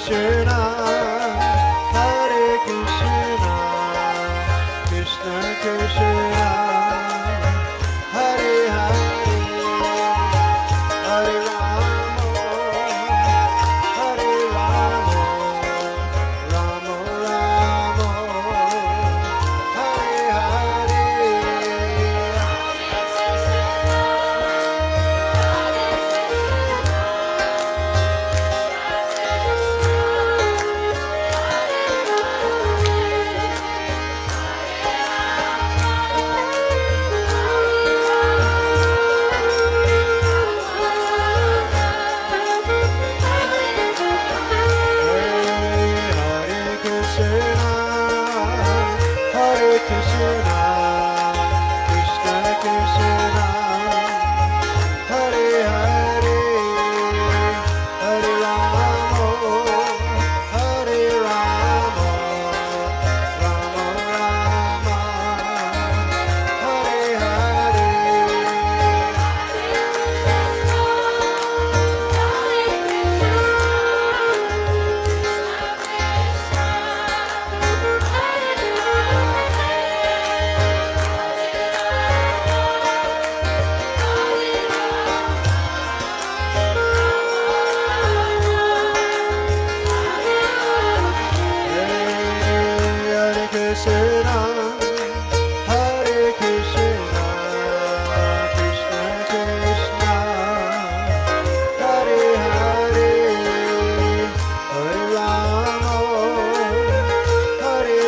Krishna, Hare Krishna, Krishna Krishna, Hare Hare, Hare Rama, Hare Rama, Rama Rama, Hare Hare. Hare Krishna, Krishna Krishna, Hare Hare, Hare Rama, Hare Rama, Rama Rama, Hare Hare. Hare Krishna, Hare Krishna, Krishna Krishna, Hare Hare, Hare Rama, Hare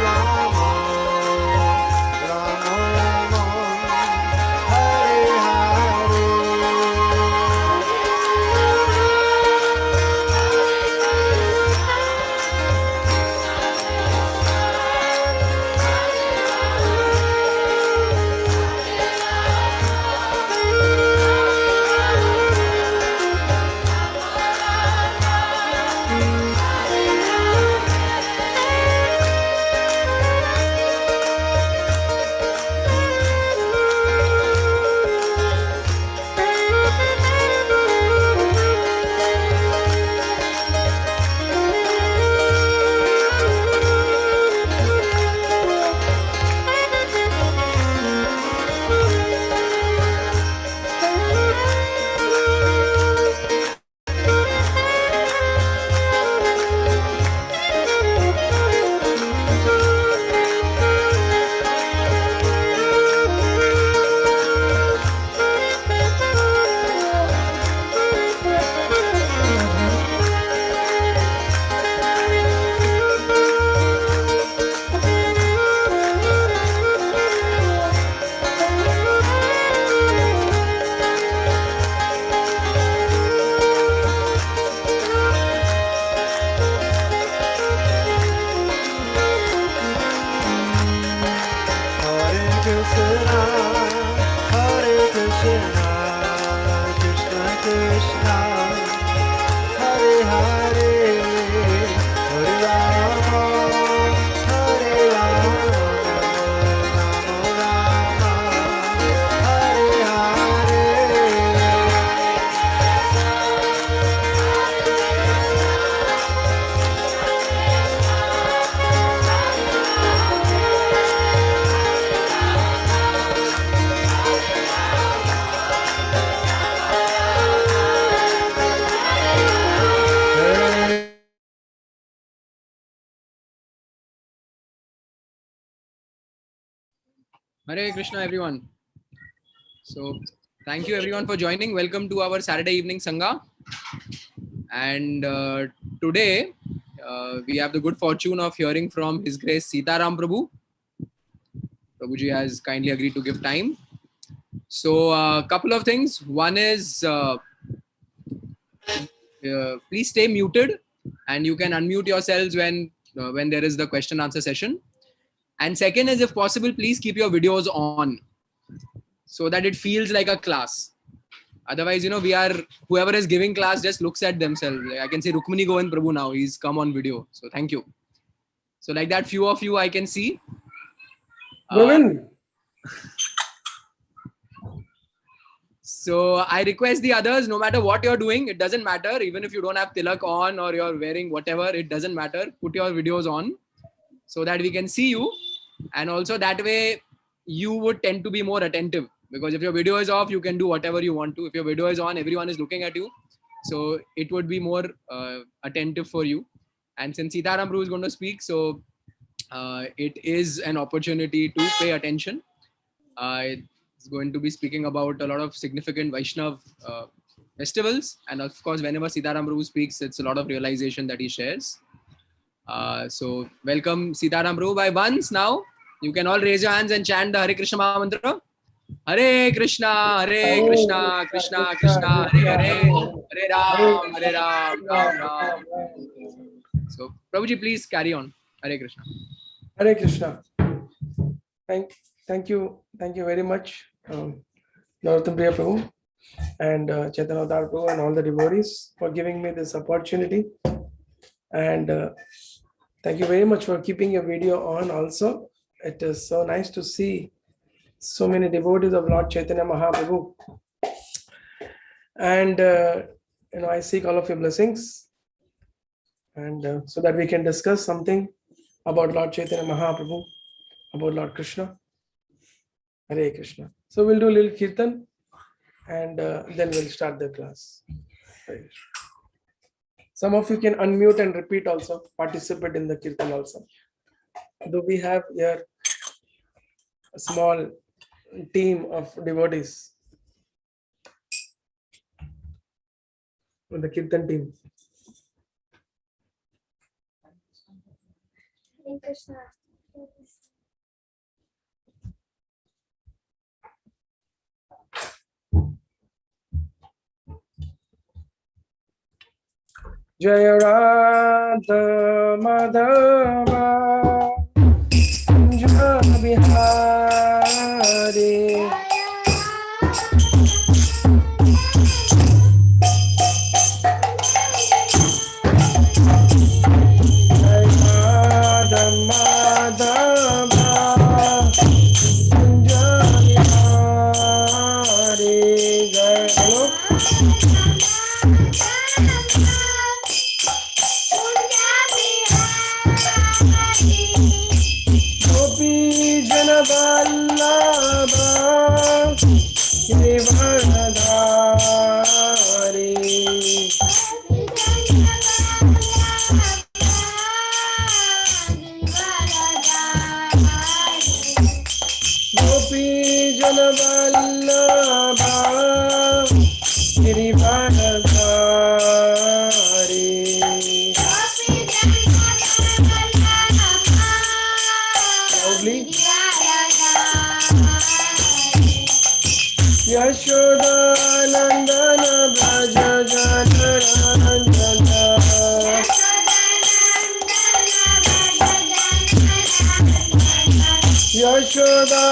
Rama, Rama Rama, Hare Hare. Hare Krishna, Hare Krishna, Krishna Krishna, Hare Hare, Hare Rama, Hare Rama, Rama Rama, Hare Hare. Hare Krishna, everyone. So, thank you everyone for joining. Welcome to our Saturday evening Sangha. And today we have the good fortune of hearing from His Grace Sitaram Prabhu. Prabhuji has kindly agreed to give time. So a couple of things. One is please stay muted and you can unmute yourselves when there is the question answer session. And second is, if possible, please keep your videos on so that it feels like a class. Otherwise, whoever is giving class just looks at themselves. Like I can see Rukmini Govind Prabhu now. He's come on video. So thank you. So like that, few of you I can see. Govind. So I request the others, no matter what you're doing, it doesn't matter. Even if you don't have tilak on or you're wearing whatever, it doesn't matter. Put your videos on so that we can see you. And also that way you would tend to be more attentive. Because if your video is off, you can do whatever you want to. If your video is on, everyone is looking at you. So it would be more attentive for you. And since Sitaram Prabhu is going to speak, so it is an opportunity to pay attention. It's going to be speaking about a lot of significant Vaishnav festivals. And of course, whenever Sitaram Prabhu speaks, it's a lot of realization that he shares. So welcome Sitaram Prabhu by once now. You can all raise your hands and chant the Hare Krishna Maha Mantra. Hare Krishna, Krishna Krishna, Hare Hare, Hare Ram, Ram Ram. So Prabhuji, please carry on. Hare Krishna. Hare Krishna. Thank you very much, Narottam Priya Prabhu and Chaitanya Avtar Prabhu and all the devotees for giving me this opportunity. And thank you very much for keeping your video on also. It is so nice to see so many devotees of Lord Chaitanya Mahaprabhu. And I seek all of your blessings, and so that we can discuss something about Lord Chaitanya Mahaprabhu, about Lord Krishna. Hare Krishna. So we'll do a little kirtan and then we'll start the class. Some of you can unmute and repeat also, participate in the kirtan also. Though we have here a small team of devotees with the kirtan team. Hare Krishna. Jaya Radha Madhava Kunja Bihari Jaya Radha Madhava Kunja Bihari. Hello. Vallabha Girivaradhari Gopi Jana Vallabha Girivaradhari Loudly. Yashoda Nandana Braja Janaranjana Yashoda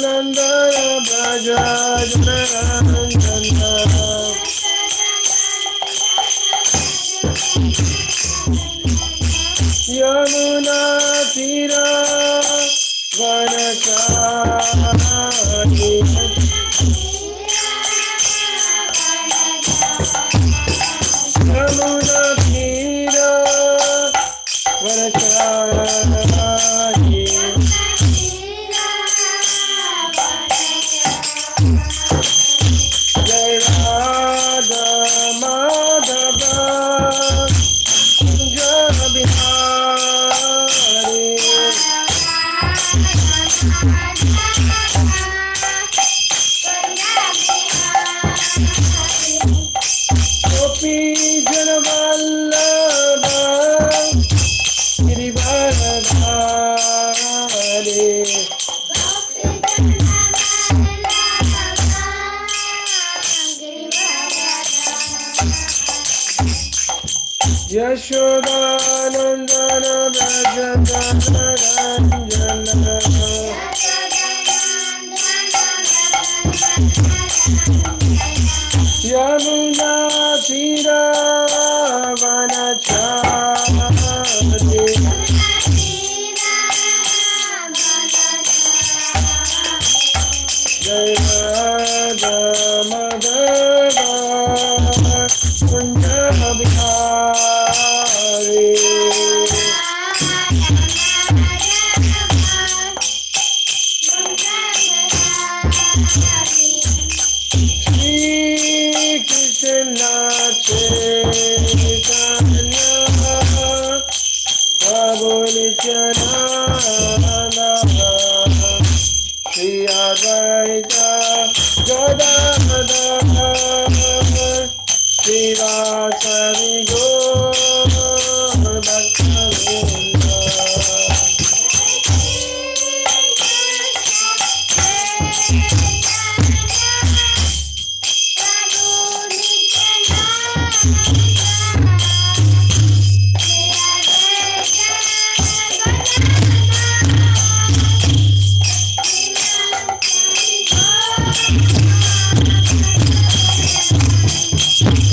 Nandana Braja Janaranjana Yamuna Tira Vanachari Yamuna Tira Vanachari Yashodanandana Vrajadana Ranjana Yamuna Tira Vanachari Jai Radha Madhava Kunja Bihari Shri Krishna Chaitanya Prabhu Nityananda Shri Advaita Gadadhar Shri Vasari Gaur Bhaktavinda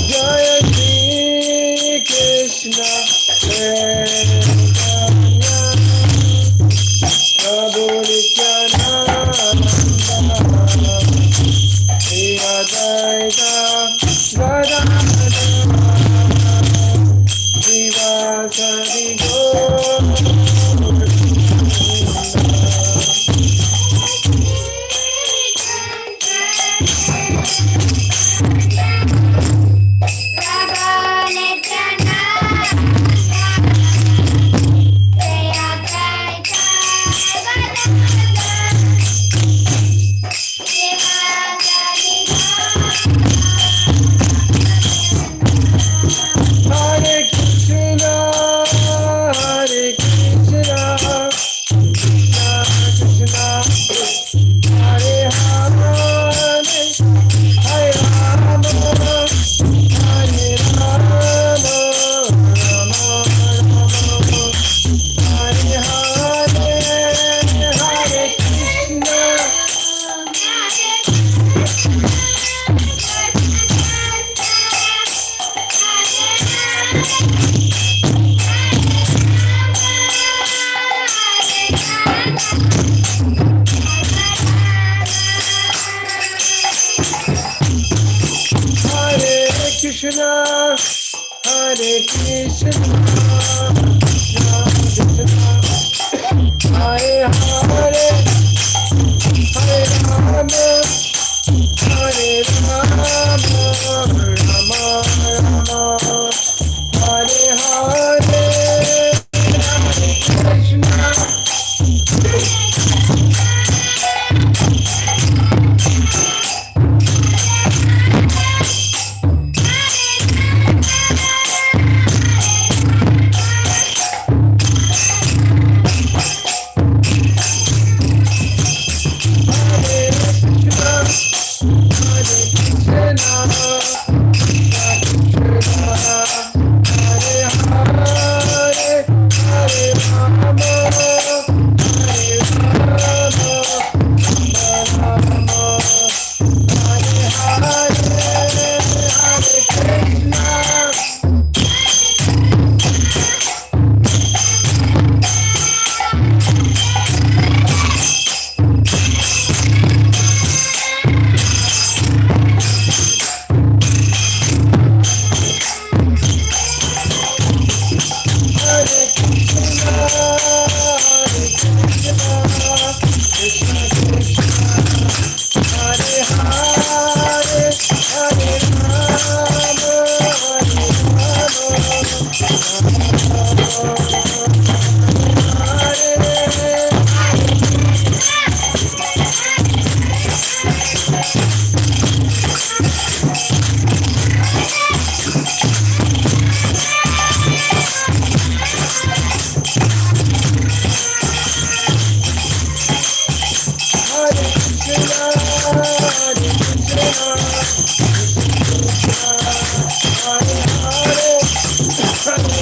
Jaya Shri Krishna Chaitanya Prabhu Nityananda Shri Advaita Gadadhar Shri Vasari Gaur Hare Krishna, Hare Krishna, Krishna Krishna, Hare Hare, Hare Rama, Hare Rama, Rama Rama, Hare Hare, Hare Krishna. Hare Krishna, Hare Krishna, Krishna Krishna, Hare Hare, Hare Rama, Hare Rama, Rama Rama, Hare Hare, Hare Krishna. Hare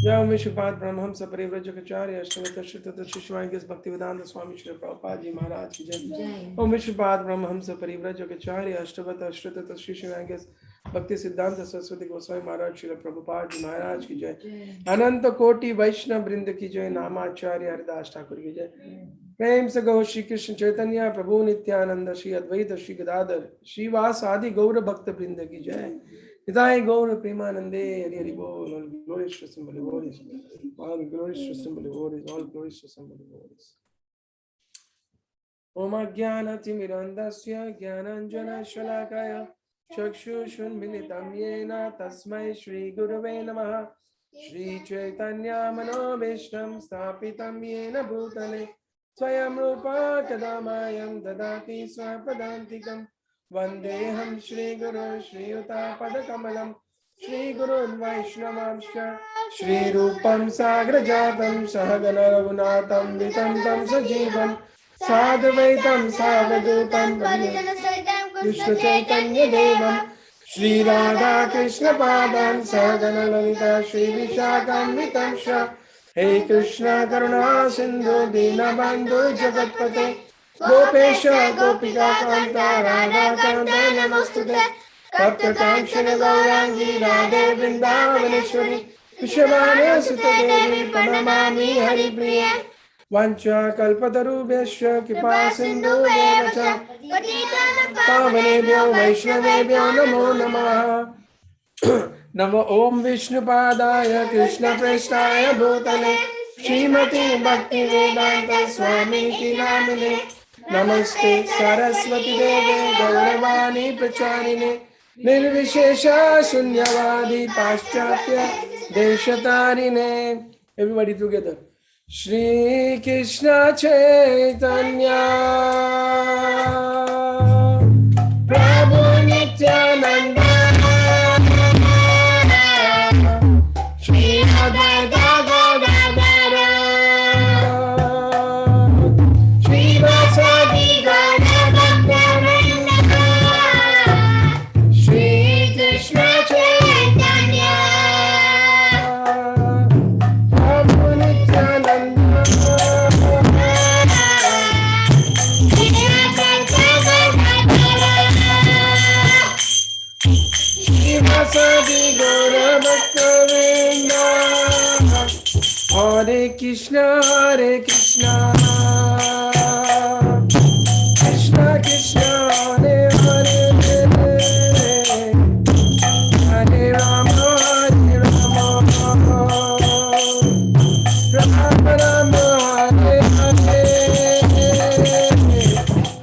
Yam Vishupad Brahmam Saparivrajacharya Ashtamita Shrutata Shishwankis Bhaktivedanta Swami Shri Prabhupada Ji Maharaj Ki Jai. Om Vishupad Brahmam Saparivrajacharya Ashtamita Shrutata Shishwankis Bhakti Siddhanta Saraswati Goswami Maharaj Shri Prabhupada Ji Maharaj Ki Jai. Ananta Koti Vaishnav Brinda Ki Jai. Namacharya Haridas Thakur Ki Jai. Prem se Gaur Shri Krishna Chaitanya Prabhu Nityananda Shri Advaita Shri Gadadhar Shri Vasadi Gaura Bhakta Brinda Ki Jai. Nitai Gaura Premanande Hari Hari Bol. All glories to somebody glories. All glories to somebody glories. All glories to somebody glories. Om Jnana Timirandasya Jnananjana Shalakaya Chakshushun Militam Yena Tasmai Shri Gurave Namaha Shri Chaitanya Manobishtam Stapitam Yena Bhutale Swayam Rupa Kadamayam Dadati Swapadantikam Vandeham Shri Guru Shri Yuta Padakamalam Shri Guru Vaishnavamsha Shri Rupam Sagrajatam Sahagana Raghunatam Vitam Tam Sajivam Sadvaitam Savadutam Krishna Chaitanya Devam Shri Radha Krishna Padam Sagana Lalita Shri Vishakam Vitamsha Hey Krishna Karuna Sindhu Dinabandhu Jagatpate Gopesha Gopika Kanta Radha Kanta Namastute Tapta Kanchana Gaurangi Radhe Vrindavaneshwari Vishavana Sutta Devi Pranamami Haripriya Vancha Kalpatarubhyasya Kripa Sindhu Devacha Pavanebhyo Vaishnavebhyo Namo Namaha Namo Om Vishnu Padaya Krishna Prestaya Bhutale Srimati Bhakti Vedanta Swami Ki Namine Namaste Saraswati Deve Gauravani Pracharine Nirvishesha Shunyavadi Paschatya Deshatarine. Everybody together. Shri Krishna Chaitanya Prabhu Nityananda Shri Advaita Gadadhara Shri Vasadi Gaurabhakta Shri Krishna Chaitanya Prabhu Nityananda Vasadi Gaurabhakta Hare Krishna Krishna Krishna Hare Hare Hare Rama Rama Rama Hare Hare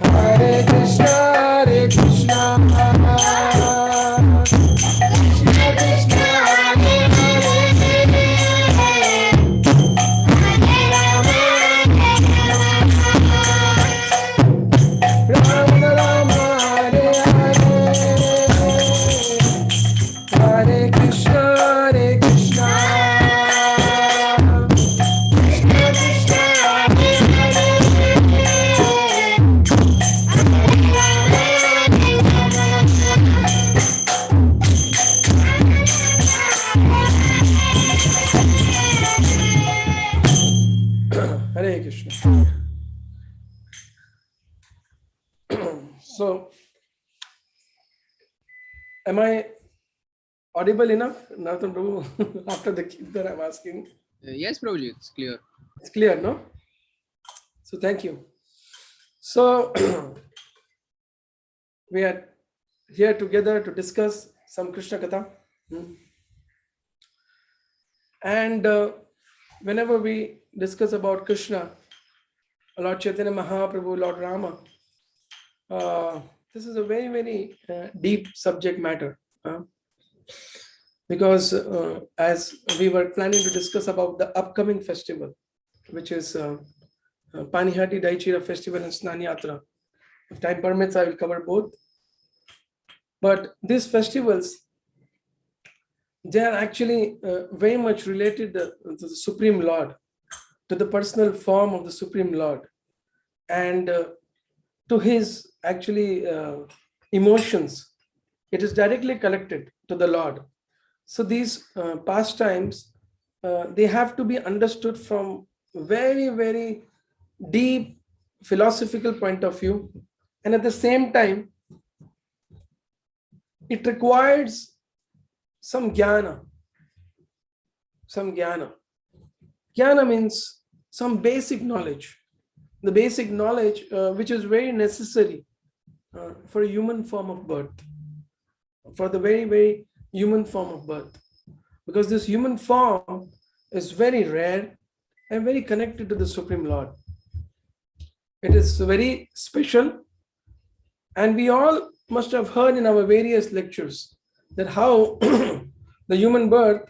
Hare Krishna Hare Krishna. So, am I audible enough? Narottam Prabhu, after the kirtan I'm asking. Yes, Prabhuji, it's clear. It's clear, no? So, thank you. So, we are here together to discuss some Krishna Katha. And whenever we discuss about Krishna, Lord Chaitanya Mahaprabhu, Lord Rama, this is a very, very deep subject matter. Because as we were planning to discuss about the upcoming festival, which is Panihati Daichira Festival and Snan Yatra. If time permits, I will cover both. But these festivals, they are actually very much related to the Supreme Lord, to the personal form of the Supreme Lord, and to his actually emotions. It is directly connected to the Lord. So these pastimes, they have to be understood from very, very deep philosophical point of view. And at the same time, it requires some jnana. Some jnana. Jnana means some basic knowledge. The basic knowledge which is very necessary for a human form of birth. For the very, very human form of birth. Because this human form is very rare and very connected to the Supreme Lord. It is very special, and we all must have heard in our various lectures that how the human birth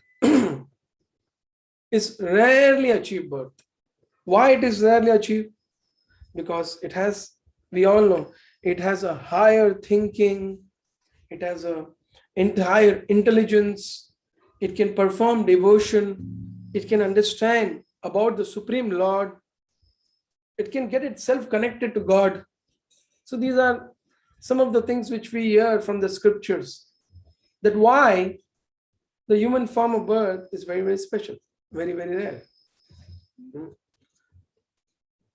is rarely achieved birth. Why it is rarely achieved? Because it has, we all know, it has a higher thinking, it has a entire intelligence, it can perform devotion, it can understand about the Supreme Lord, it can get itself connected to God. So these are some of the things which we hear from the scriptures, that why the human form of birth is very, very special, very, very rare.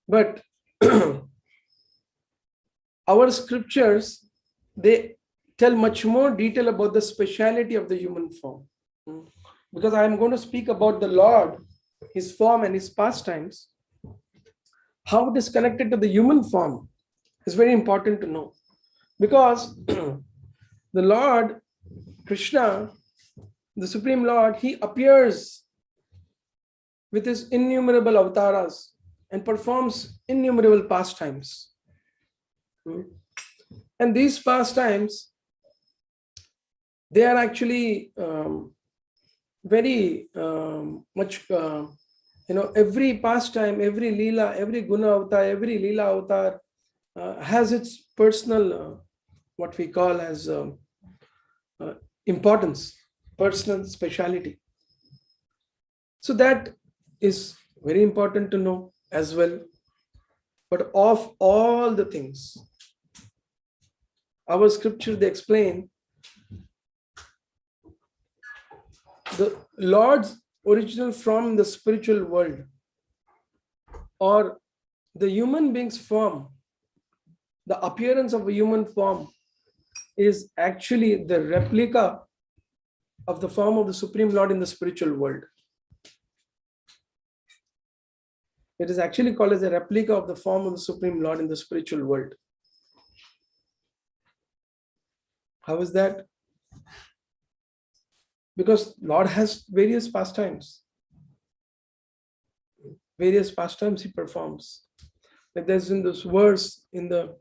But our scriptures, they tell much more detail about the speciality of the human form. Because I am going to speak about the Lord, his form and his pastimes. How it is connected to the human form is very important to know. Because the Lord, Krishna, the Supreme Lord, he appears with his innumerable avatars and performs innumerable pastimes. And these pastimes, they are actually very much, every pastime, every leela, every guna avatar, every leela avatar has its personal, what we call as importance, personal speciality. So that is very important to know as well. But of all the things, our scripture, they explain the Lord's original from the spiritual world, or the human being's form, the appearance of a human form is actually the replica of the form of the Supreme Lord in the spiritual world. It is actually called as a replica of the form of the Supreme Lord in the spiritual world. How is that? Because Lord has various pastimes. Various pastimes he performs. Like there's in this verse in the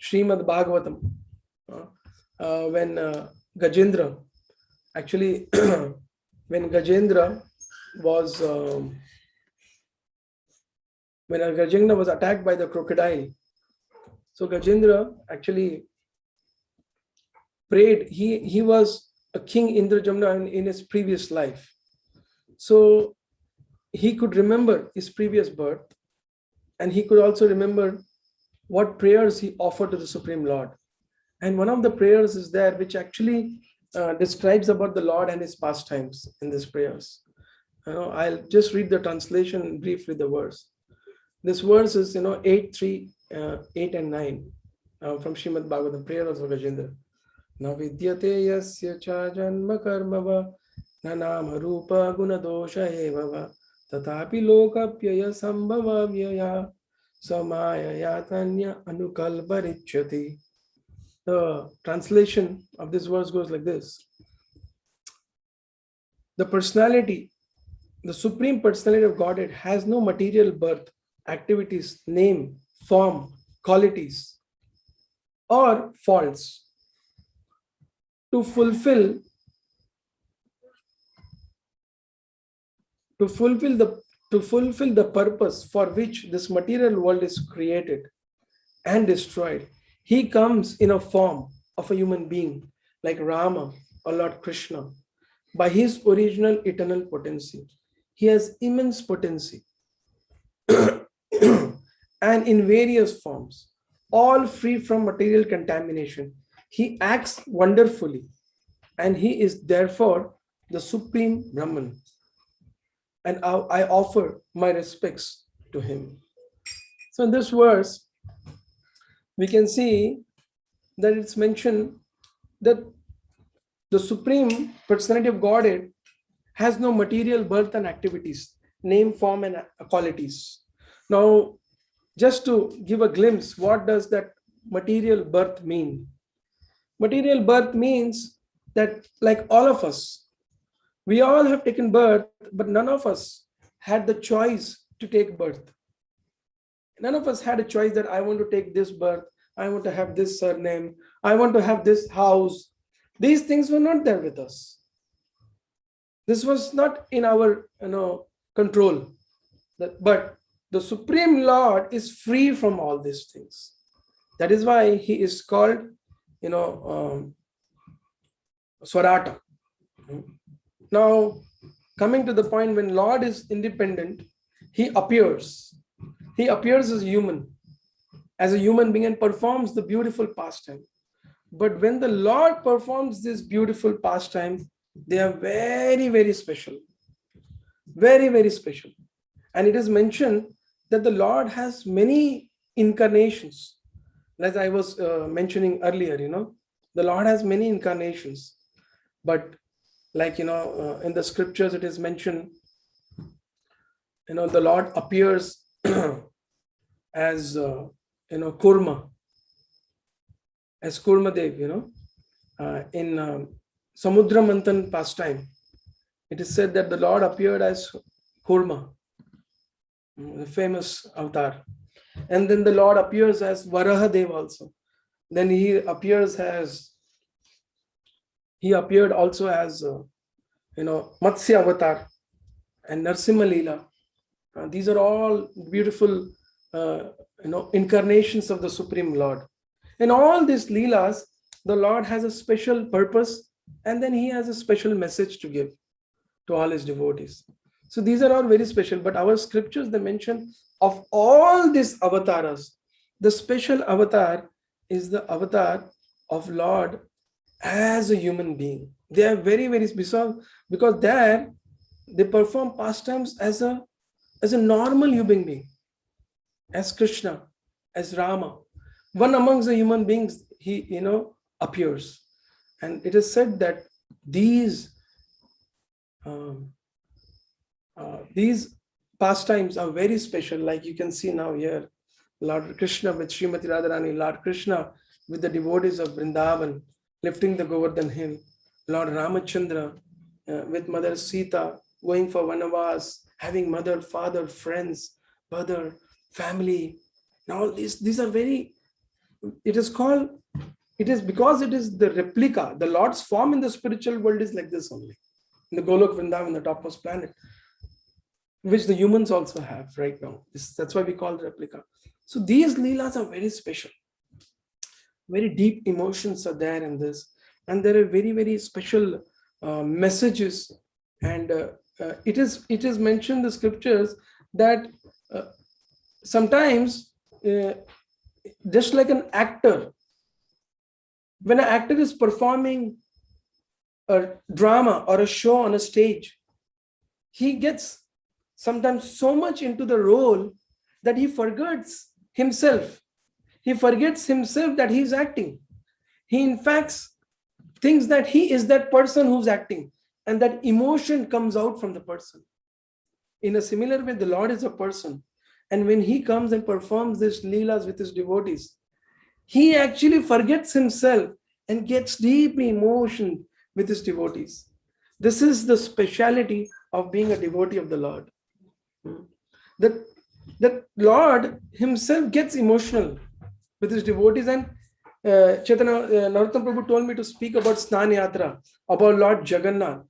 Srimad Bhagavatam, when Gajendra, actually, when Gajendra was attacked by the crocodile, so Gajendra actually prayed. He was a king Indrajamna in his previous life, so he could remember his previous birth, and he could also remember what prayers he offered to the Supreme Lord. And one of the prayers is there which actually describes about the Lord and his pastimes in these prayers. I'll just read the translation briefly, the verse. This verse is 8 and 9 from Srimad Bhagavatam, prayers of Gajendra. Na vidyate yasya cha janma karmava na nama rupa guna dosha evava tatapi lokapyaya sambhava vyaya samaya yatanya anukalparichyati. The translation of this verse goes like this. The personality, the supreme personality of Godhead has no material birth, activities, name, form, qualities, or faults. To fulfill the purpose for which this material world is created and destroyed, he comes in a form of a human being like Rama or Lord Krishna. By his original eternal potency, he has immense potency and in various forms, all free from material contamination. He acts wonderfully, and he is therefore the supreme Brahman. And I offer my respects to him. So in this verse, we can see that it's mentioned that the Supreme Personality of Godhead has no material birth and activities, name, form, and qualities. Now, just to give a glimpse, what does that material birth mean? Material birth means that, like all of us, we all have taken birth, but none of us had the choice to take birth. None of us had a choice that I want to take this birth, I want to have this surname, I want to have this house. These things were not there with us. This was not in our control. But the Supreme Lord is free from all these things. That is why he is called, Swarata. Now, coming to the point, when Lord is independent, he appears. He appears as a human being, and performs the beautiful pastime. But when the Lord performs this beautiful pastime, they are very, very special. Very, very special. And it is mentioned that the Lord has many incarnations. As I was mentioning earlier, the Lord has many incarnations. But like, in the scriptures, it is mentioned, the Lord appears as, Kurma, as Kurma Dev, in Samudra Manthan pastime. It is said that the Lord appeared as Kurma, the famous avatar. And then the Lord appears as Varaha Dev also. Then he appeared also as, Matsya avatar and Narsimha Leela. These are all beautiful, incarnations of the Supreme Lord. In all these Leelas, the Lord has a special purpose, and then he has a special message to give to all his devotees. So these are all very special, but our scriptures, they mention of all these avatars, the special avatar is the avatar of Lord as a human being. They are very, very special, because there they perform pastimes as a normal human being, as Krishna, as Rama. One amongst the human beings, he appears. And it is said that these pastimes are very special. Like you can see now here, Lord Krishna with Srimati Radharani, Lord Krishna with the devotees of Vrindavan, lifting the Govardhan hill, Lord Ramachandra with Mother Sita, going for Vanavas, having mother, father, friends, brother, family. Now these are very, it is because it is the replica. The Lord's form in the spiritual world is like this only. In the Golok Vrindavan, the topmost planet, which the humans also have right now. That's why we call it replica. So these Leelas are very special. Very deep emotions are there in this. And there are very, very special messages. And it is mentioned in the scriptures that sometimes, just like an actor, when an actor is performing a drama or a show on a stage, he gets sometimes so much into the role that he forgets himself. He forgets himself that he is acting. He in fact thinks that he is that person who's acting, and that emotion comes out from the person. In a similar way, the Lord is a person. And when he comes and performs these Leelas with his devotees, he actually forgets himself and gets deeply emotional with his devotees. This is the speciality of being a devotee of the Lord. The Lord himself gets emotional with his devotees. And Chaitanya Narottam Prabhu told me to speak about Snan Yatra, about Lord Jagannath.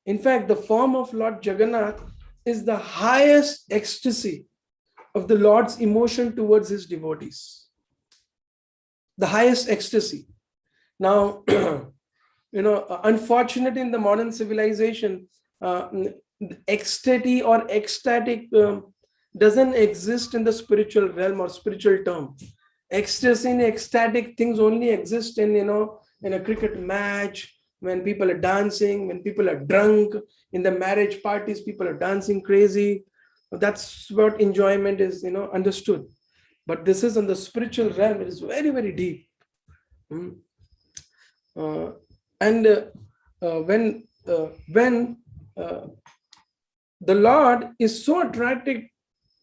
In fact, the form of Lord Jagannath is the highest ecstasy of the Lord's emotion towards his devotees. The highest ecstasy. Now, unfortunately, in the modern civilization, ecstasy or ecstatic doesn't exist in the spiritual realm or spiritual term. Ecstasy and ecstatic things only exist in, in a cricket match, when people are dancing, when people are drunk, in the marriage parties, people are dancing crazy. That's what enjoyment is, understood. But this is on the spiritual realm. It is very, very deep. And when the Lord is so attracted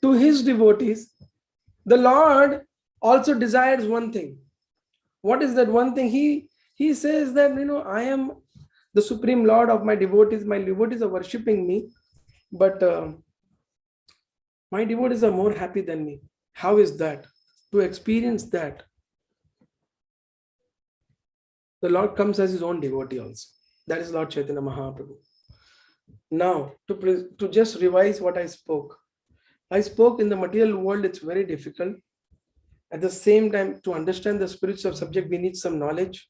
to his devotees, the Lord also desires one thing. What is that one thing? He says that, I am the supreme Lord of my devotees. My devotees are worshipping me, but my devotees are more happy than me. How is that? To experience that, the Lord comes as his own devotee also. That is Lord Chaitanya Mahaprabhu. Now, to just revise what I spoke. I spoke in the material world, it's very difficult. At the same time, to understand the spiritual subject, we need some knowledge.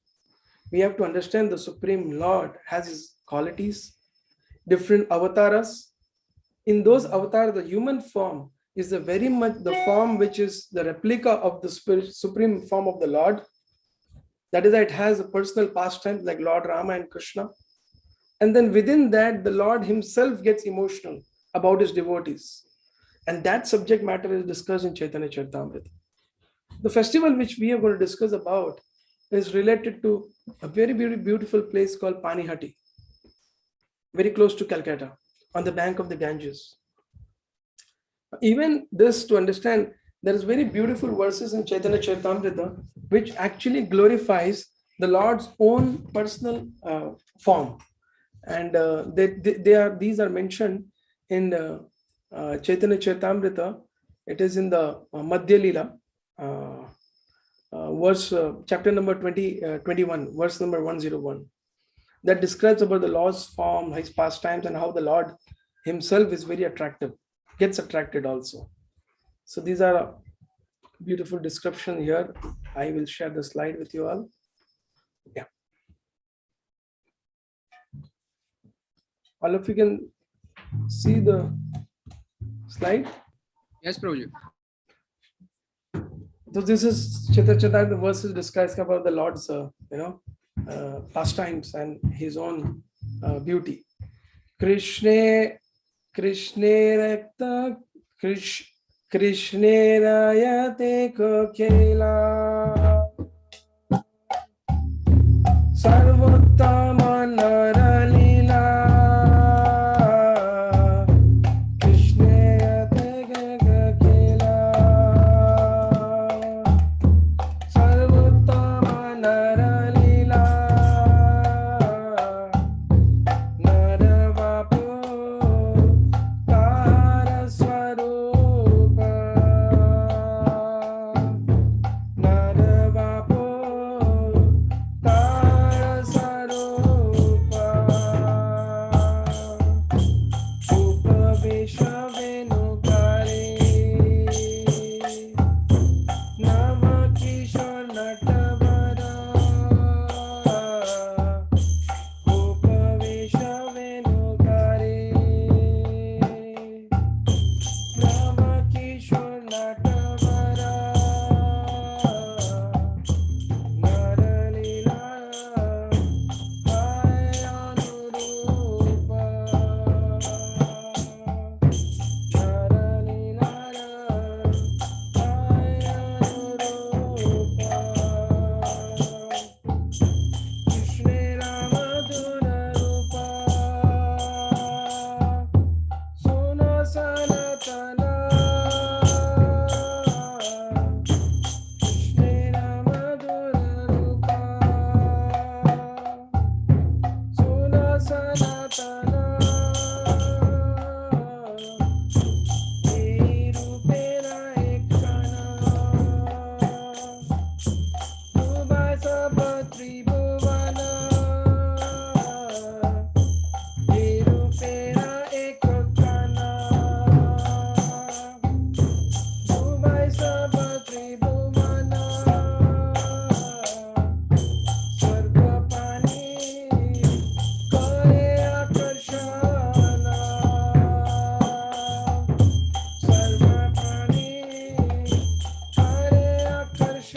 We have to understand the Supreme Lord has his qualities, different avatars. In those avatars, the human form is very much the form which is the replica of the supreme form of the Lord. That is, it has a personal pastime like Lord Rama and Krishna. And then within that, the Lord himself gets emotional about his devotees. And that subject matter is discussed in Chaitanya Charitamrita. The festival which we are going to discuss about is related to a very, very beautiful place called Panihati, very close to Calcutta, on the bank of the Ganges. Even this, to understand, there is very beautiful verses in Chaitanya Charitamrita which actually glorifies the Lord's own personal form. And these are mentioned in Chaitanya Charitamrita. It is in the Madhya Lila, chapter number 21, verse number 101. That describes about the Lord's form, his pastimes, and how the Lord himself is very attractive, gets attracted also. So these are a beautiful description here. I will share the slide with you all. Yeah. All of you can see the slide? Yes, Prabhuji. So this is Chaitanya, the verses describes about the Lord's, pastimes and his own beauty. Krishne Rekta Krishne Rayate Khela Sarvottama Naralila Krishne Rayate Khela Sarvottama Naralila Naravapu Tara Swarupa Naravapu Tara Swarupa Upavesha Venukare Namakishor Natavara Upavesha Venukare Namakishor Natavara Naralila Ayanurupa Naralila Ayanurupa Krishna Ramadura Rupa Sona Sanatana Krishna Ramadura Rupa Sona Sanatana Nirupena Ekana Dubai Sapatri Bhuvana Nirupena Ekana Dubai Sapatri Bhuvana Sarvapani Kare Akarshana Sarvapani Kare Akarshana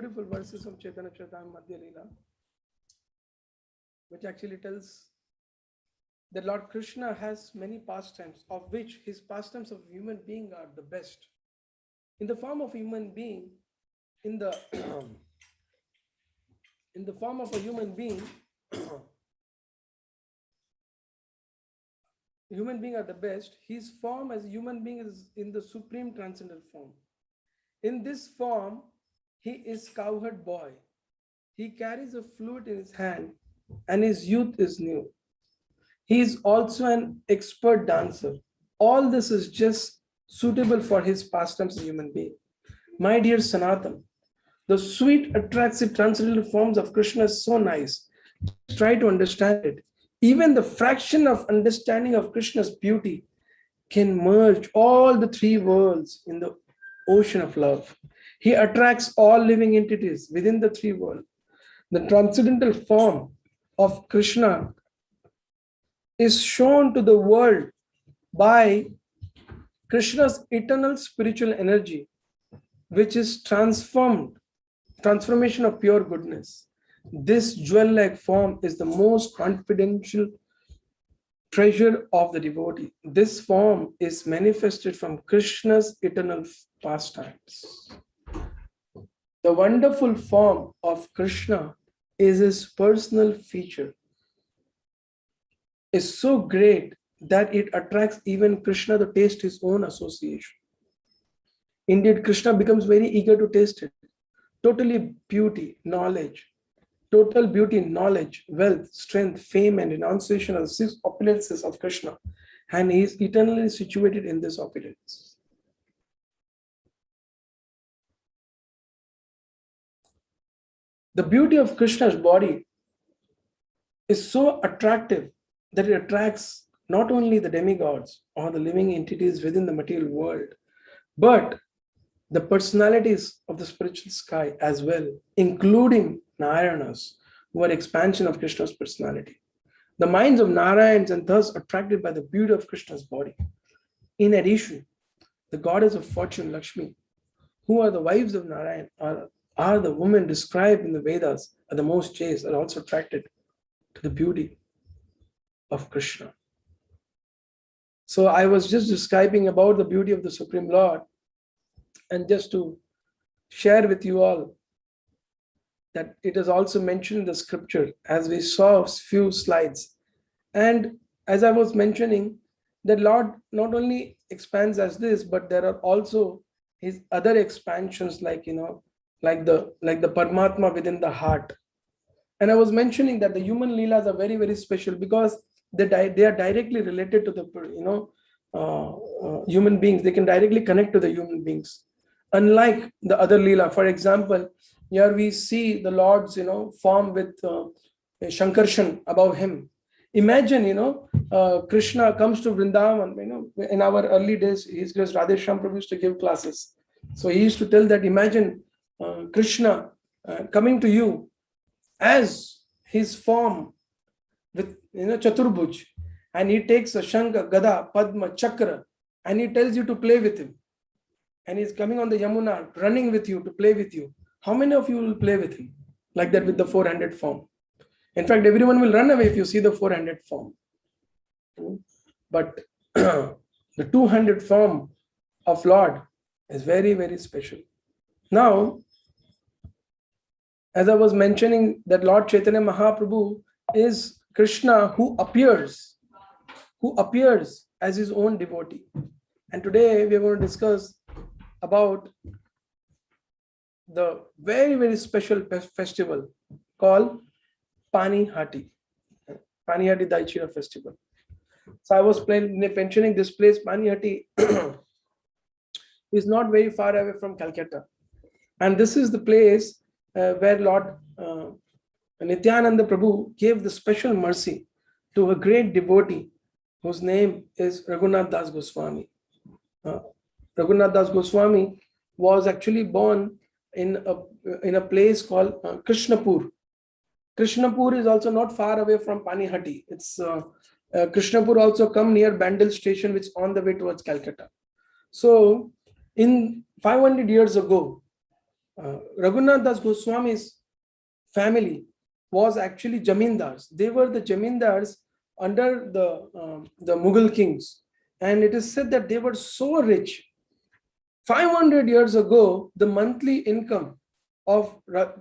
beautiful verses of Chaitanya Charitamrita Madhya Leela, which actually tells that Lord Krishna has many pastimes, of which his pastimes of human being are the best. In the form of human being, in the in the form of a human being, human being are the best. His form as a human being is in the supreme transcendental form. In this form, he is cowherd boy. He carries a flute in his hand, and his youth is new. He is also an expert dancer. All this is just suitable for his pastimes as a human being. My dear Sanatan, the sweet, attractive, transcendental forms of Krishna is so nice. Just try to understand it. Even the fraction of understanding of Krishna's beauty can merge all the three worlds in the ocean of love. He attracts all living entities within the three worlds. The transcendental form of Krishna is shown to the world by Krishna's eternal spiritual energy, which is transformation of pure goodness. This jewel-like form is the most confidential treasure of the devotee. This form is manifested from Krishna's eternal pastimes. The wonderful form of Krishna is his personal feature. Is so great that it attracts even Krishna to taste his own association. Indeed, Krishna becomes very eager to taste it. Totally beauty, knowledge, total beauty, knowledge, wealth, strength, fame, and renunciation are the six opulences of Krishna, and he is eternally situated in this opulence. The beauty of Krishna's body is so attractive that it attracts not only the demigods or the living entities within the material world, but the personalities of the spiritual sky as well, including Narayanas, who are expansion of Krishna's personality. The minds of Narayans and thus attracted by the beauty of Krishna's body. In addition, the goddess of fortune, Lakshmi, who are the wives of Narayan, are the women described in the Vedas are the most chaste, are also attracted to the beauty of Krishna. So I was just describing about the beauty of the Supreme Lord, and just to share with you all that it is also mentioned in the scripture, as we saw a few slides. And as I was mentioning, the Lord not only expands as this, but there are also his other expansions, like like the Paramatma within the heart. And I was mentioning that the human leelas are very, very special because they are directly related to the human beings. They can directly connect to the human beings, unlike the other leela. For example, here we see the Lord's form with Shankarshan above him. Imagine Krishna comes to Vrindavan. In our early days, his grace Radheshyam Prabhu used to give classes. So he used to tell that imagine Krishna coming to you as his form with Chaturbhuj, and he takes a Shankha, Gada, Padma, Chakra, and he tells you to play with him. And he's coming on the Yamuna, running with you to play with you. How many of you will play with him like that with the four-handed form? In fact, everyone will run away if you see the four-handed form. But the two-handed form of Lord is very, very special. Now, as I was mentioning, that Lord Chaitanya Mahaprabhu is Krishna who appears as his own devotee. And today we are going to discuss about the very, very special festival called Panihati Daichira festival. So I was mentioning this place, Panihati, is not very far away from Calcutta. And this is the place where Lord Nityananda Prabhu gave the special mercy to a great devotee whose name is Raghunath Das Goswami. Raghunath Das Goswami was actually born in a place called Krishnapur. Krishnapur is also not far away from Panihati. It's Krishnapur also come near Bandel station, which is on the way towards Calcutta. So in 500 years ago, Raghunath Das Goswami's family was actually Jamindars. They were the Jamindars under the Mughal kings. And it is said that they were so rich. 500 years ago, the monthly income of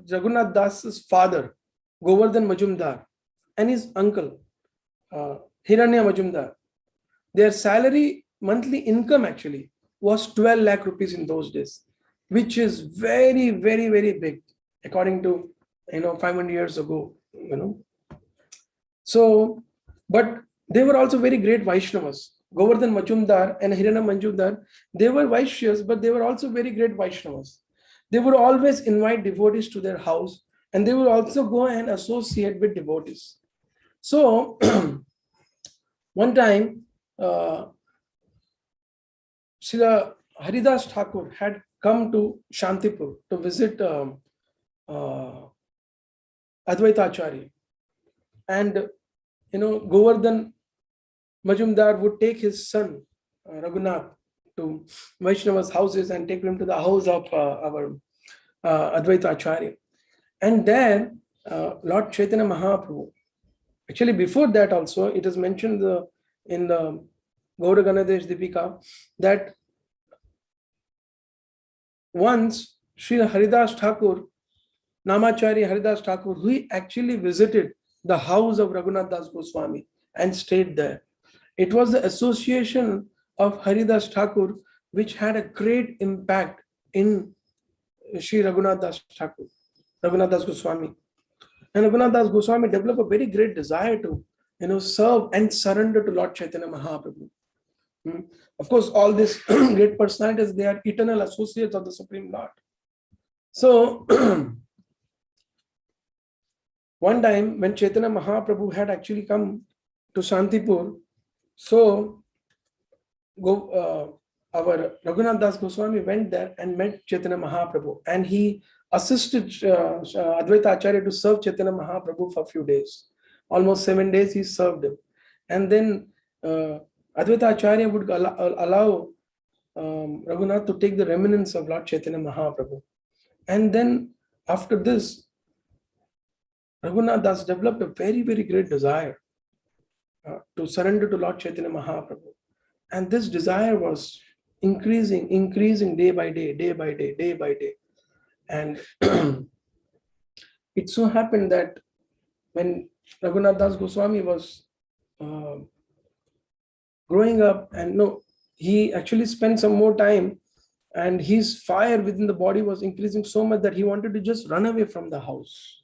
Jagannath Das's father, Govardhan Majumdar, and his uncle, Hiranya Majumdar, their salary, monthly income actually, was 12 lakh rupees in those days, which is very, very, very big, according to 500 years ago. So, but they were also very great Vaishnavas. Govardhan Majumdar and Hiranya Majumdar, they were Vaishyas, but they were also very great Vaishnavas. They would always invite devotees to their house, and they would also go and associate with devotees. So, one time, Srila Haridas Thakur had come to Shantipur to visit Advaita Acharya. And Govardhan Majumdar would take his son Raghunath to Vaishnava's houses and take him to the house of our Advaita Acharya. And there, Lord Chaitanya Mahaprabhu, actually before that also, it is mentioned in the Gaura Ganadesh Dipika that once Sri Haridas Thakur, Namacharya Haridas Thakur, he actually visited the house of Raghunath Das Goswami and stayed there. It was the association of Haridas Thakur which had a great impact in Sri Raghunath Das Thakur, Raghunath Das Goswami. And Raghunath Das Goswami developed a very great desire to serve and surrender to Lord Chaitanya Mahaprabhu. Of course, all these great personalities, they are eternal associates of the Supreme Lord. So, one time when Chaitanya Mahaprabhu had actually come to Shantipur, so our Raghunath Das Goswami went there and met Chaitanya Mahaprabhu, and he assisted Advaita Acharya to serve Chaitanya Mahaprabhu for a few days. Almost 7 days he served him. And then Advaita Acharya would allow Raghunath to take the remnants of Lord Chaitanya Mahaprabhu. And then after this, Raghunath Das developed a very, very great desire to surrender to Lord Chaitanya Mahaprabhu. And this desire was increasing day by day, day by day, day by day. And it so happened that when Raghunath Das Goswami was growing up, and he actually spent some more time, and his fire within the body was increasing so much that he wanted to just run away from the house.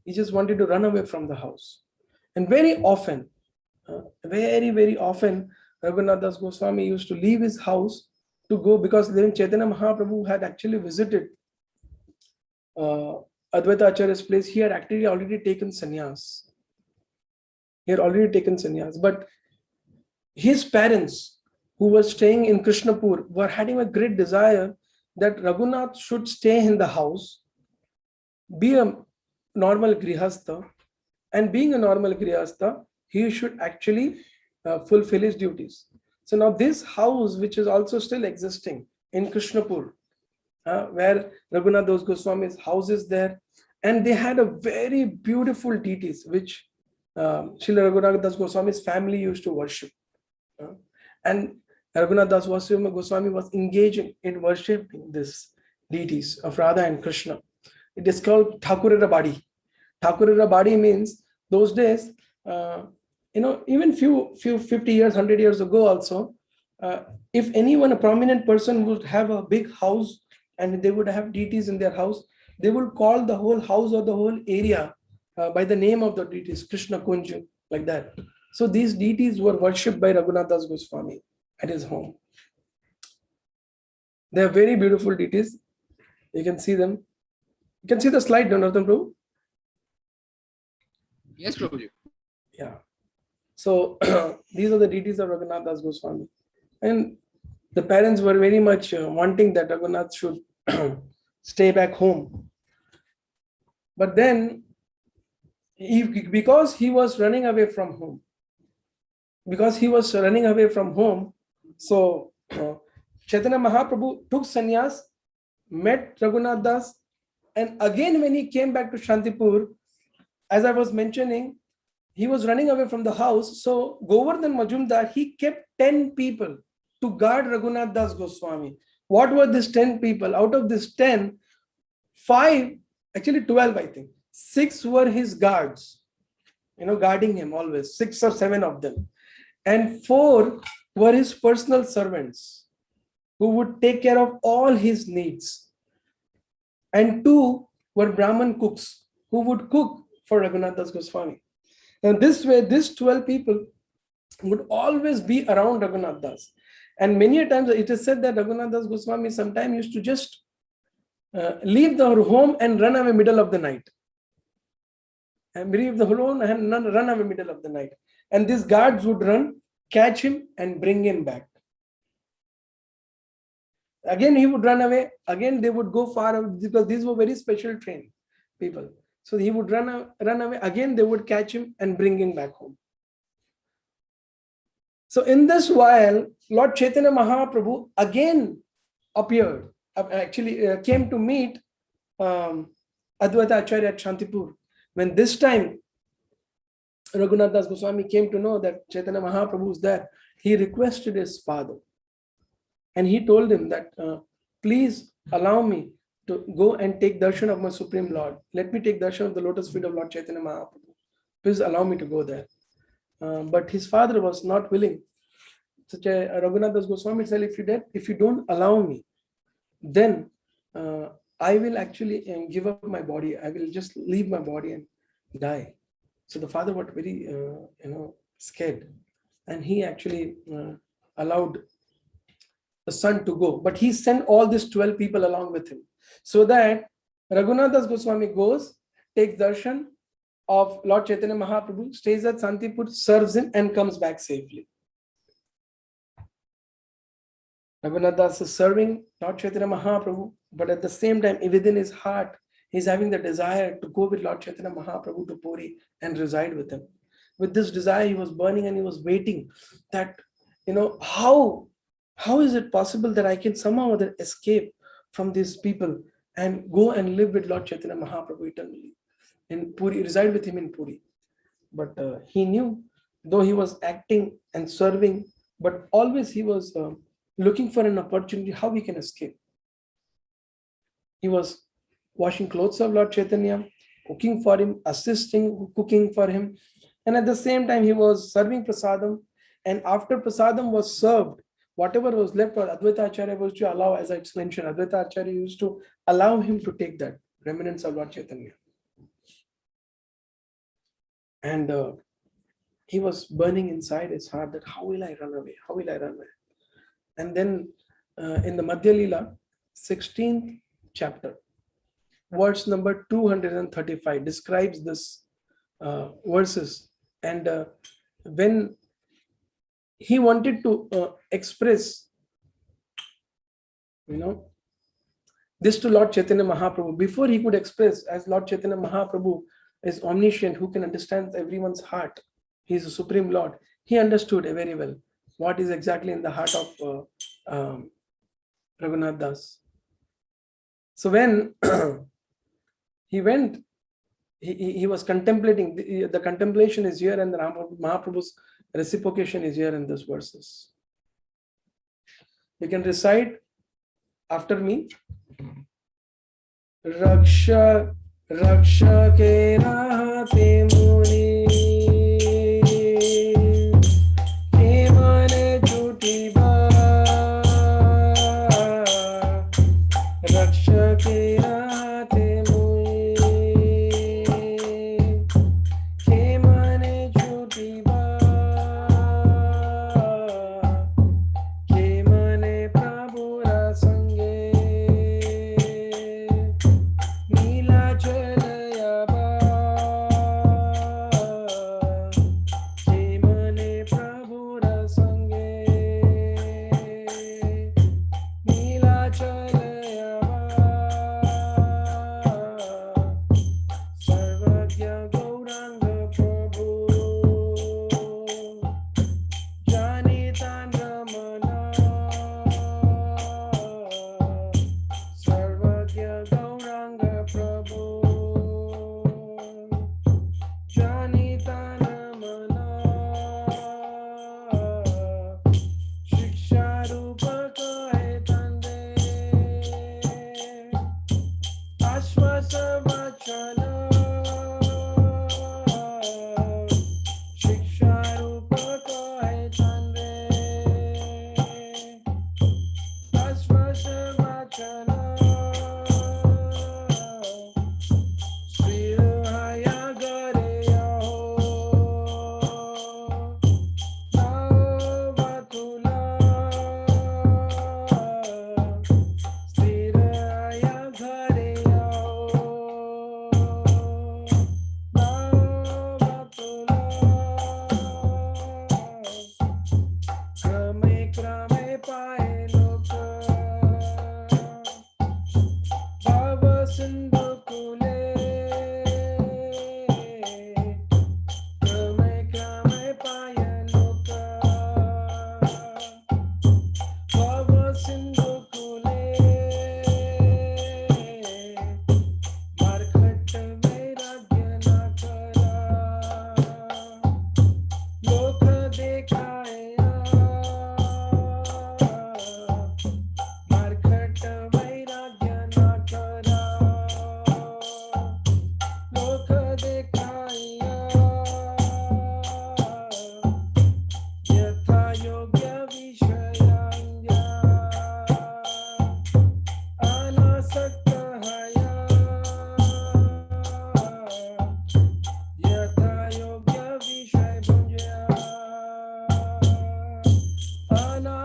He just wanted to run away from the house. And very often, very often, Raghunath Das Goswami used to leave his house to go, because then Chaitanya Mahaprabhu had actually visited Advaita Acharya's place. He had actually already taken sannyas. But his parents, who were staying in Krishnapur, were having a great desire that Raghunath should stay in the house, be a normal grihastha, and being a normal grihastha, he should actually fulfill his duties. So now this house, which is also still existing in Krishnapur, where Raghunath Das Goswami's house is there, and they had a very beautiful deities which Srila Raghunath Das Goswami's family used to worship. And Raghunath Das Goswami was engaging in worshipping these deities of Radha and Krishna. It is called Thakurera Badi. Thakurera Badi means those days, even few 50 years, 100 years ago also, if anyone, a prominent person, would have a big house and they would have deities in their house, they would call the whole house or the whole area by the name of the deities, Krishna Kunj, like that. So these deities were worshipped by Raghunath Das Goswami at his home. They are very beautiful deities. You can see them. You can see the slide, Jonathan Prabhu? Yes, Prabhuji. Yeah. So these are the deities of Raghunath Das Goswami. And the parents were very much wanting that Raghunath should stay back home. But then, because he was running away from home, so Chaitanya Mahaprabhu took sannyas met Raghunath Das, and again when he came back to Shantipur, as I was mentioning, he was running away from the house. So Govardhan Majumdar, he kept 10 people to guard Raghunath Das Goswami. What were these 10 people? Out of this 10, 5, actually 12, I think. 6 were his guards, guarding him always, 6 or 7 of them. And 4 were his personal servants who would take care of all his needs. And 2 were Brahman cooks who would cook for Raghunath Das Goswami. And this way, these 12 people would always be around Raghunath Das. And many a times it is said that Raghunath Das Goswami sometimes used to just leave the home and run away middle of the night. And leave the home and run away middle of the night. And these guards would run, catch him and bring him back. Again, he would run away. Again, they would go far away because these were very special trained people. So he would run away. Again, they would catch him and bring him back home. So in this while, Lord Chaitanya Mahaprabhu again appeared, came to meet Advaita Acharya at Shantipur. When this time Raghunath Das Goswami came to know that Chaitanya Mahaprabhu is there, he requested his father. And he told him that, please allow me to go and take darshan of my Supreme Lord. Let me take darshan of the lotus feet of Lord Chaitanya Mahaprabhu. Please allow me to go there. But his father was not willing. Such a Raghunath Das Goswami said, if you don't allow me, then I will actually give up my body. I will just leave my body and die. So the father was very, scared. And he actually allowed the son to go. But he sent all these 12 people along with him. So that Raghunath Das Goswami goes, takes darshan of Lord Chaitanya Mahaprabhu, stays at Shantipur, serves him and comes back safely. Raghunath Das is serving Lord Chaitanya Mahaprabhu, but at the same time, within his heart, he's having the desire to go with Lord Chaitanya Mahaprabhu to Puri and reside with him. With this desire, he was burning and he was waiting that, how is it possible that I can somehow or other escape from these people and go and live with Lord Chaitanya Mahaprabhu eternally in Puri, reside with him in Puri. But he knew, though he was acting and serving, but always he was looking for an opportunity how he can escape. He was washing clothes of Lord Chaitanya, cooking for him, assisting cooking for him, and at the same time he was serving prasadam. And after prasadam was served, whatever was left, Advaita Acharya was to allow, as I mentioned, Advaita Acharya used to allow him to take that remnants of Lord Chaitanya. And he was burning inside his heart that how will I run away? How will I run away? And then in the Madhya Leela, 16th chapter, verse number 235 describes this verses. And when he wanted to express, this to Lord Chaitanya Mahaprabhu, before he could express, as Lord Chaitanya Mahaprabhu is omniscient, who can understand everyone's heart, he is the Supreme Lord, he understood very well what is exactly in the heart of Raghunath Das. So when he went, he was contemplating, the contemplation is here, and the Mahaprabhu's reciprocation is here in these verses. You can recite after me. Raksha Raksha ke rahate muni ke mane chuti ba Raksha ke rahate muni ke mane chuti ba ke mane prabhu ra sange Nila chalaya ba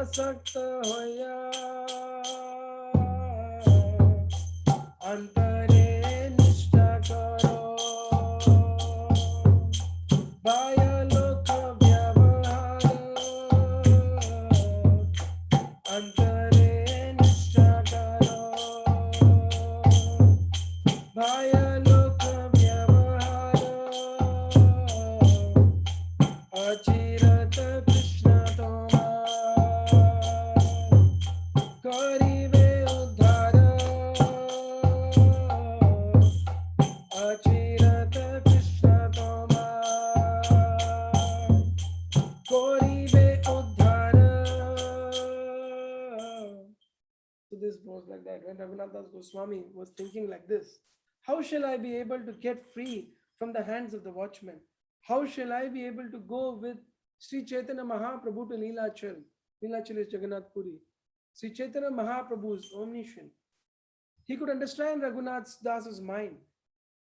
आसक्त होया अंतरे निष्ठा करो बाह्य लोक व्यवहार अंतरे निष्ठा करो बाह्य लोक व्यवहार अचिरत कृष्ण करिवे उद्धार अचिरत कृष्ण करिवे उद्धार. So this goes like that. When Raghunath Das Goswami was thinking like this, how shall I be able to get free from the hands of the watchmen? How shall I be able to go with Sri Chaitanya Mahaprabhu to Neelachal? Neelachal is Jagannath Puri. Sri Chaitanya Mahaprabhu is omniscient. He could understand Raghunath Das's mind.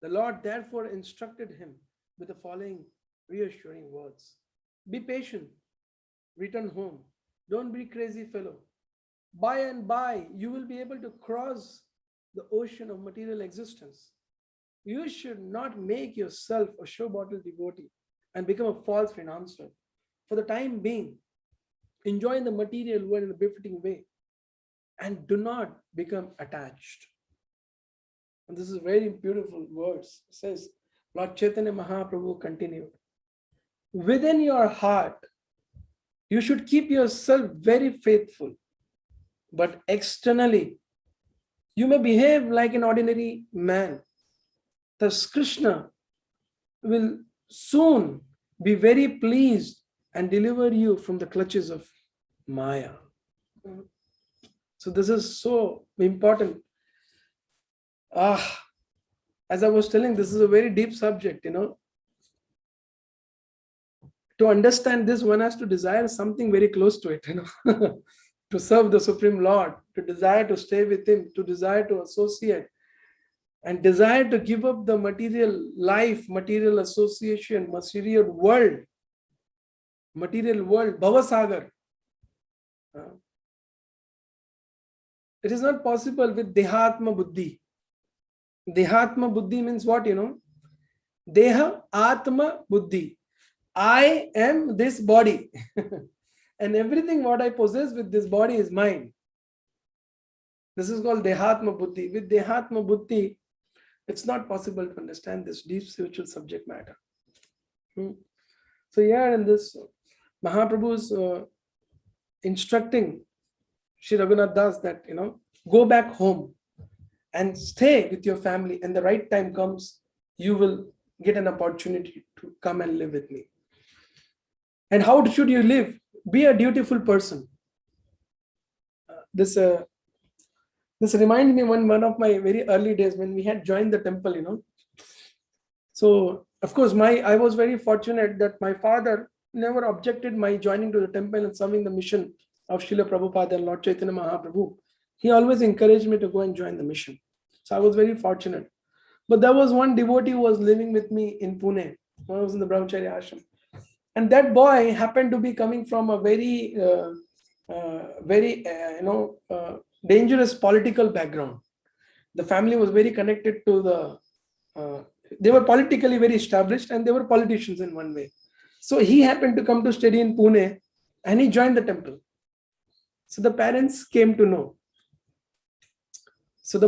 The Lord therefore instructed him with the following reassuring words. Be patient. Return home. Don't be crazy fellow. By and by, you will be able to cross the ocean of material existence. You should not make yourself a show bottle devotee and become a false renouncement. For the time being, enjoy the material world in a befitting way and do not become attached. And this is very beautiful words. It says, Lord Chaitanya Mahaprabhu continued, within your heart, you should keep yourself very faithful, but externally, you may behave like an ordinary man. Thus, Krishna will soon be very pleased and deliver you from the clutches of Maya. So this is so important. As I was telling, this is a very deep subject, To understand this, one has to desire something very close to it, To serve the Supreme Lord, to desire to stay with Him, to desire to associate, and desire to give up the material life, material association, material world, Bhavasagar. It is not possible with Dehatma Buddhi. Dehatma Buddhi means what, Deha Atma Buddhi. I am this body. And everything what I possess with this body is mine. This is called Dehatma Buddhi. With Dehatma Buddhi, it's not possible to understand this deep spiritual subject matter. So here in this, Mahaprabhu is instructing Sri Raghunath Das that, go back home and stay with your family. And the right time comes, you will get an opportunity to come and live with me. And how should you live? Be a dutiful person. This reminds me one of my very early days when we had joined the temple, So, of course, I was very fortunate that my father never objected my joining to the temple and serving the mission of Srila Prabhupada and Lord Chaitanya Mahaprabhu. He always encouraged me to go and join the mission. So I was very fortunate. But there was one devotee who was living with me in Pune when I was in the Brahmacharya ashram. And that boy happened to be coming from a very dangerous political background. The family was very connected to they were politically very established and they were politicians in one way. So he happened to come to study in Pune and he joined the temple. So the parents came to know. So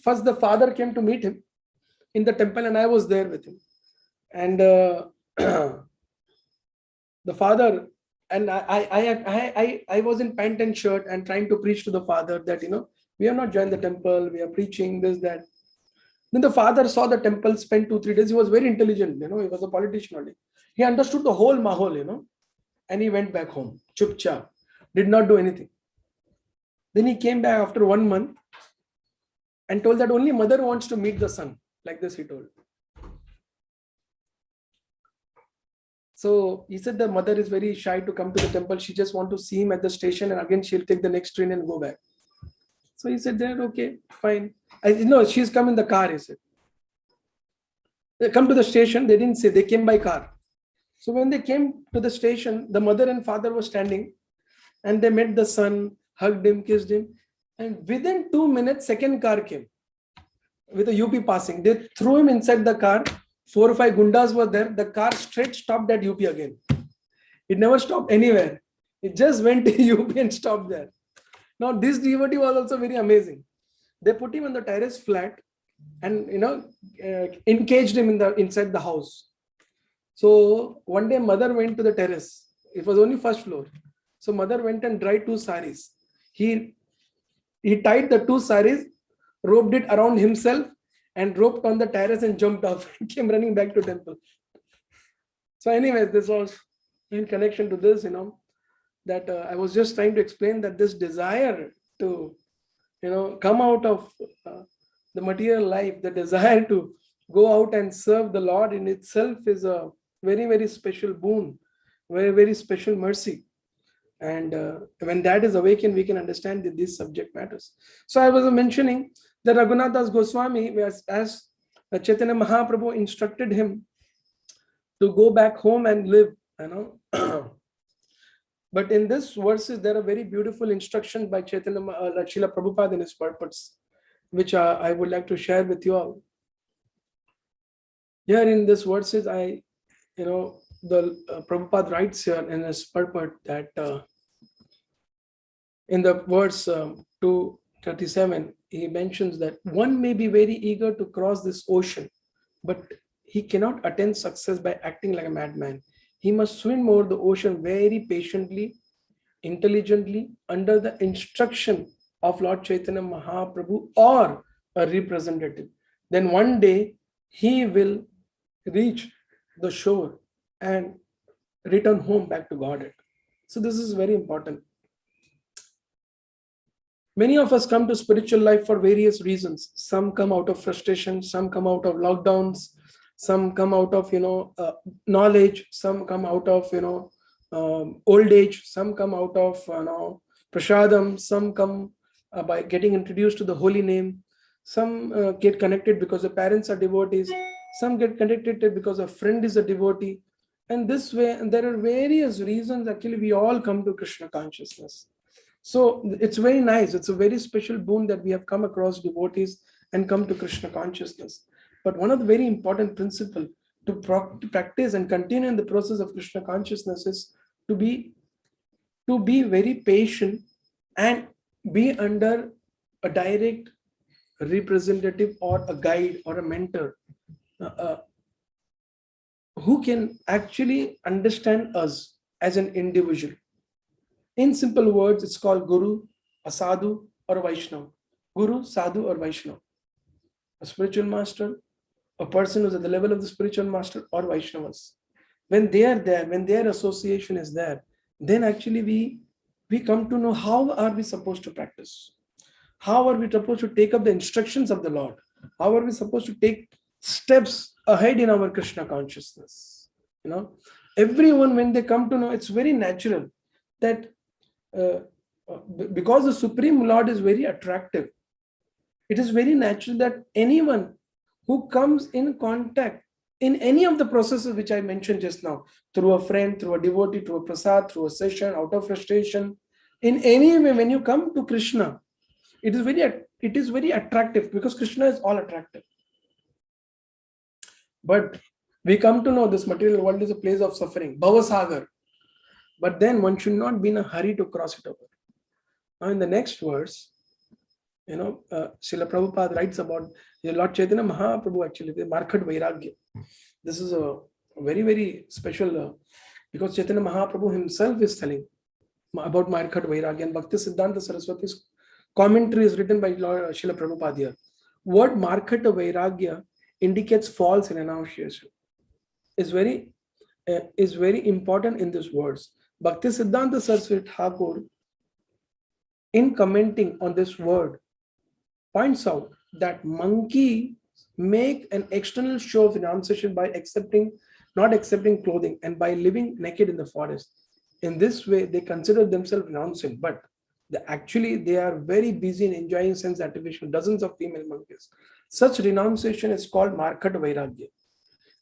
first the father came to meet him in the temple and I was there with him. And the father, and I was in pant and shirt and trying to preach to the father that, we have not joined the temple, we are preaching this, that. Then the father saw the temple, spent 2-3 days. He was very intelligent, he was a politician only. He understood the whole mahol, and he went back home, chup chap, did not do anything. Then he came back after 1 month and told that only mother wants to meet the son. Like this he told. So he said the mother is very shy to come to the temple. She just wants to see him at the station and again she'll take the next train and go back. So he said, okay, fine. She's come in the car, he said. They come to the station, they didn't say, they came by car. So when they came to the station, the mother and father were standing And they met the son, hugged him, kissed him. And within 2 minutes, second car came with a UP passing. They threw him inside the car. 4 or 5 gundas were there. The car straight stopped at UP again. It never stopped anywhere. It just went to UP and stopped there. Now, this devotee was also very amazing. They put him on the terrace flat and, encaged him inside the house. So one day mother went to the terrace. It was only first floor. So mother went and dried 2 saris. He tied the 2 saris, roped it around himself and roped on the terrace and jumped off and came running back to temple. So anyways, this was in connection to this, that I was just trying to explain that this desire to, come out of the material life, the desire to go out and serve the Lord in itself is a very, very special boon, very, very special mercy. And when that is awakened, we can understand that this subject matters. So I was mentioning that Raghunath Das Goswami, as Chaitanya Mahaprabhu instructed him to go back home and live, But in this verses, there are very beautiful instructions by Chaitanya Srila Prabhupada in his purpose, which I would like to share with you all. Here in this verses, Prabhupada writes here in his purport that in the verse 237, he mentions that one may be very eager to cross this ocean, but he cannot attain success by acting like a madman. He must swim over the ocean very patiently, intelligently, under the instruction of Lord Chaitanya Mahaprabhu or a representative. Then one day he will reach the shore and return home back to Godhead. So this is very important. Many of us come to spiritual life for various reasons. Some come out of frustration, some come out of lockdowns, some come out of knowledge, some come out of old age, some come out of prasadam, some come by getting introduced to the holy name, some get connected because the parents are devotees, some get connected because a friend is a devotee. And this way, and there are various reasons actually we all come to Krishna consciousness. So it's very nice. It's a very special boon that we have come across devotees and come to Krishna consciousness. But one of the very important principles to practice and continue in the process of Krishna consciousness is to be very patient and be under a direct representative or a guide or a mentor who can actually understand us as an individual. In simple words, it's called Guru, a Sadhu, or a Vaishnava. Guru, Sadhu, or Vaishnava. A spiritual master, a person who's at the level of the spiritual master, or Vaishnavas. When they are there, when their association is there, then actually we come to know how are we supposed to practice. How are we supposed to take up the instructions of the Lord? How are we supposed to take steps ahead in our Krishna consciousness? Everyone, when they come to know, it's very natural that because the Supreme Lord is very attractive, it is very natural that anyone who comes in contact in any of the processes which I mentioned just now, through a friend, through a devotee, through a prasad, through a session, out of frustration, in any way, when you come to Krishna, it is very attractive because Krishna is all attractive. But we come to know this material world is a place of suffering, Bhavasagar. But then one should not be in a hurry to cross it over. Now in the next verse, Srila Prabhupada writes about Lord Chaitanya Mahaprabhu actually, the Markhat Vairagya. This is a very, very special, because Chaitanya Mahaprabhu himself is telling about Markhat Vairagya, and Bhakti Siddhanta Saraswati's commentary is written by Lord Srila Prabhupada here. Word Markhat Vairagya indicates false renunciation. Is very important in this verse. Bhakti Siddhanta Saraswati Thakur, in commenting on this word, points out that monkeys make an external show of renunciation by not accepting clothing and by living naked in the forest. In this way, they consider themselves renouncing, but they are very busy in enjoying sense gratification, dozens of female monkeys. Such renunciation is called Markhat Vairagya,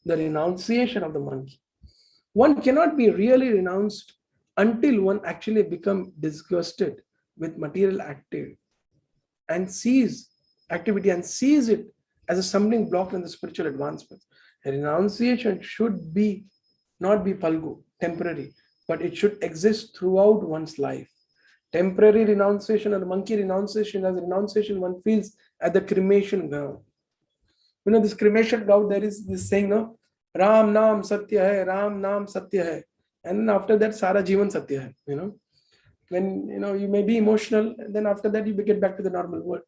the renunciation of the monkey. One cannot be really renounced until one actually become disgusted with material activity and sees activity and sees it as a stumbling block in the spiritual advancement. A renunciation should be not be palgu, temporary, but it should exist throughout one's life. Temporary renunciation or monkey renunciation as a renunciation one feels at the cremation ground. You know, this cremation ground, there is this saying, no, Ram Naam Satya hai, Ram Naam Satya hai. And after that, Sara Jivan Satya hai, you know. When, you know, you may be emotional, and then after that, you get back to the normal world.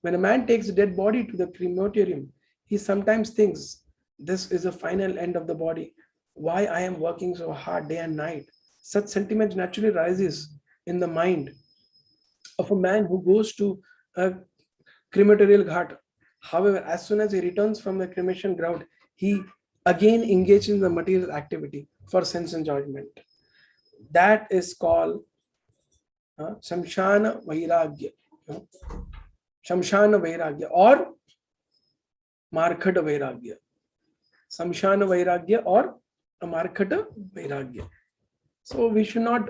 When a man takes a dead body to the crematorium, he sometimes thinks, this is the final end of the body. Why I am working so hard day and night? Such sentiments naturally rises in the mind of a man who goes to a crematorial ghat. However, as soon as he returns from the cremation ground, he again engages in the material activity for sense enjoyment. That is called Shamshana Vairagya. Shamshana Vairagya or Markhata Vairagya. Shamshana Vairagya or Markhata Vairagya. So we should not,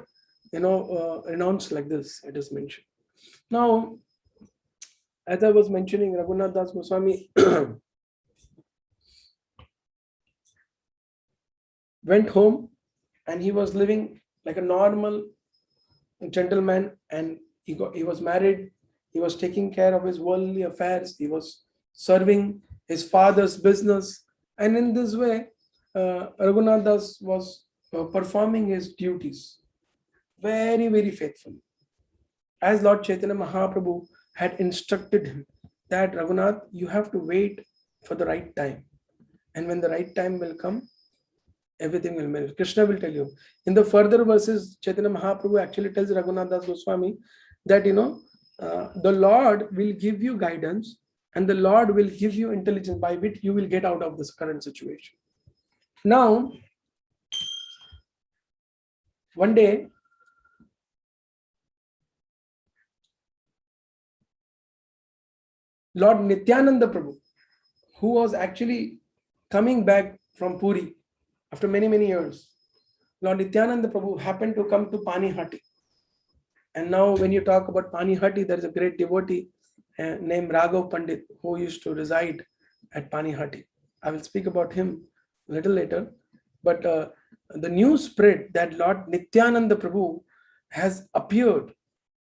renounce like this, it is mentioned. Now, as I was mentioning, Raghunath Das Goswami went home and he was living like a normal gentleman, and he was married, he was taking care of his worldly affairs, he was serving his father's business, and in this way Raghunath Das was performing his duties very, very faithfully, as Lord Chaitanya Mahaprabhu had instructed him that Raghunath, you have to wait for the right time, and when the right time will come, everything will manage. Krishna will tell you. In the further verses, Chaitanya Mahaprabhu actually tells Raghunath Das Goswami that, the Lord will give you guidance and the Lord will give you intelligence by which you will get out of this current situation. Now, one day, Lord Nityananda Prabhu, who was actually coming back from Puri after many, many years, Lord Nityananda Prabhu happened to come to Panihati. And now when you talk about Panihati, there is a great devotee named Raghav Pandit who used to reside at Panihati. I will speak about him a little later. But the news spread that Lord Nityananda Prabhu has appeared,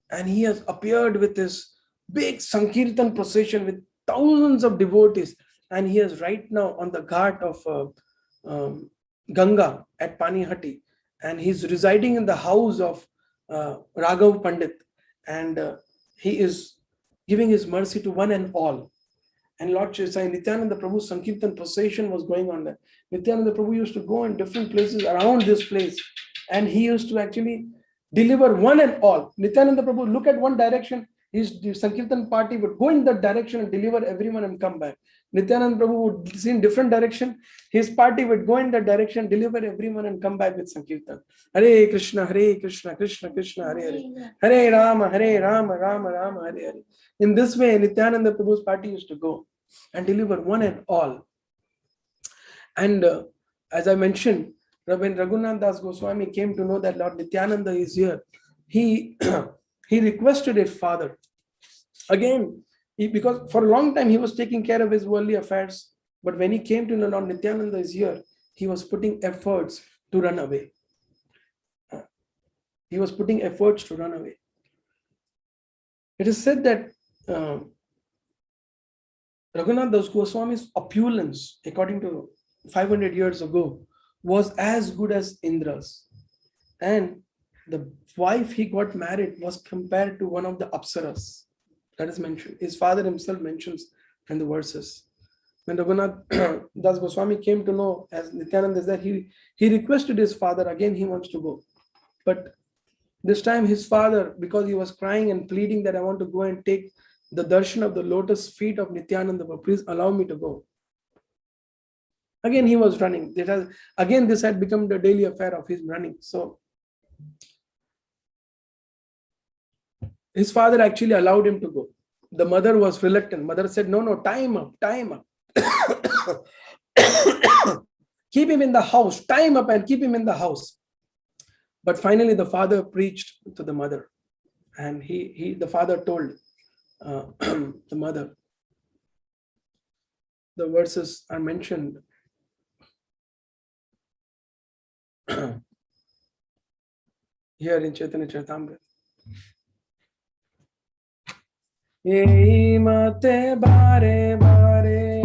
and he has appeared with this big Sankirtan procession with thousands of devotees, and he is right now on the ghat of Ganga at Panihati, and he's residing in the house of Raghav Pandit, and he is giving his mercy to one and all. And Lord Nityananda Prabhu's Sankirtan procession was going on there. Nityananda Prabhu used to go in different places around this place, and he used to actually deliver one and all. Nityananda Prabhu look at one direction, the Sankirtan party would go in that direction and deliver everyone and come back. Nityananda Prabhu would see in different direction, his party would go in that direction, deliver everyone and come back with Sankirtan. Hare Krishna, Krishna Krishna, Hare Hare. Hare Rama, Rama Rama, Hare Hare. In this way, Nityananda Prabhu's party used to go and deliver one and all. And as I mentioned, when Raghunath Das Goswami came to know that Lord Nityananda is here, he requested his father. Again, because for a long time he was taking care of his worldly affairs, but when he came to know Lord Nityananda is here, he was putting efforts to run away. He was putting efforts to run away. It is said that Raghunath Das Goswami's opulence, according to 500 years ago, was as good as Indra's. And the wife he got married was compared to one of the Apsaras. That is mentioned. His father himself mentions in the verses. When Raghunath Das Goswami came to know, as Nityananda is there, he requested his father, again he wants to go. But this time his father, because he was crying and pleading that I want to go and take the darshan of the lotus feet of Nityananda, please allow me to go. Again he was running. This had become the daily affair of his running. So his father actually allowed him to go. The mother was reluctant. Mother said, no, time up. Keep him in the house, time up and keep him in the house. But finally, the father preached to the mother, and the father told the mother. The verses are mentioned here in Chaitanya Charitamrita. Yei mate bare bare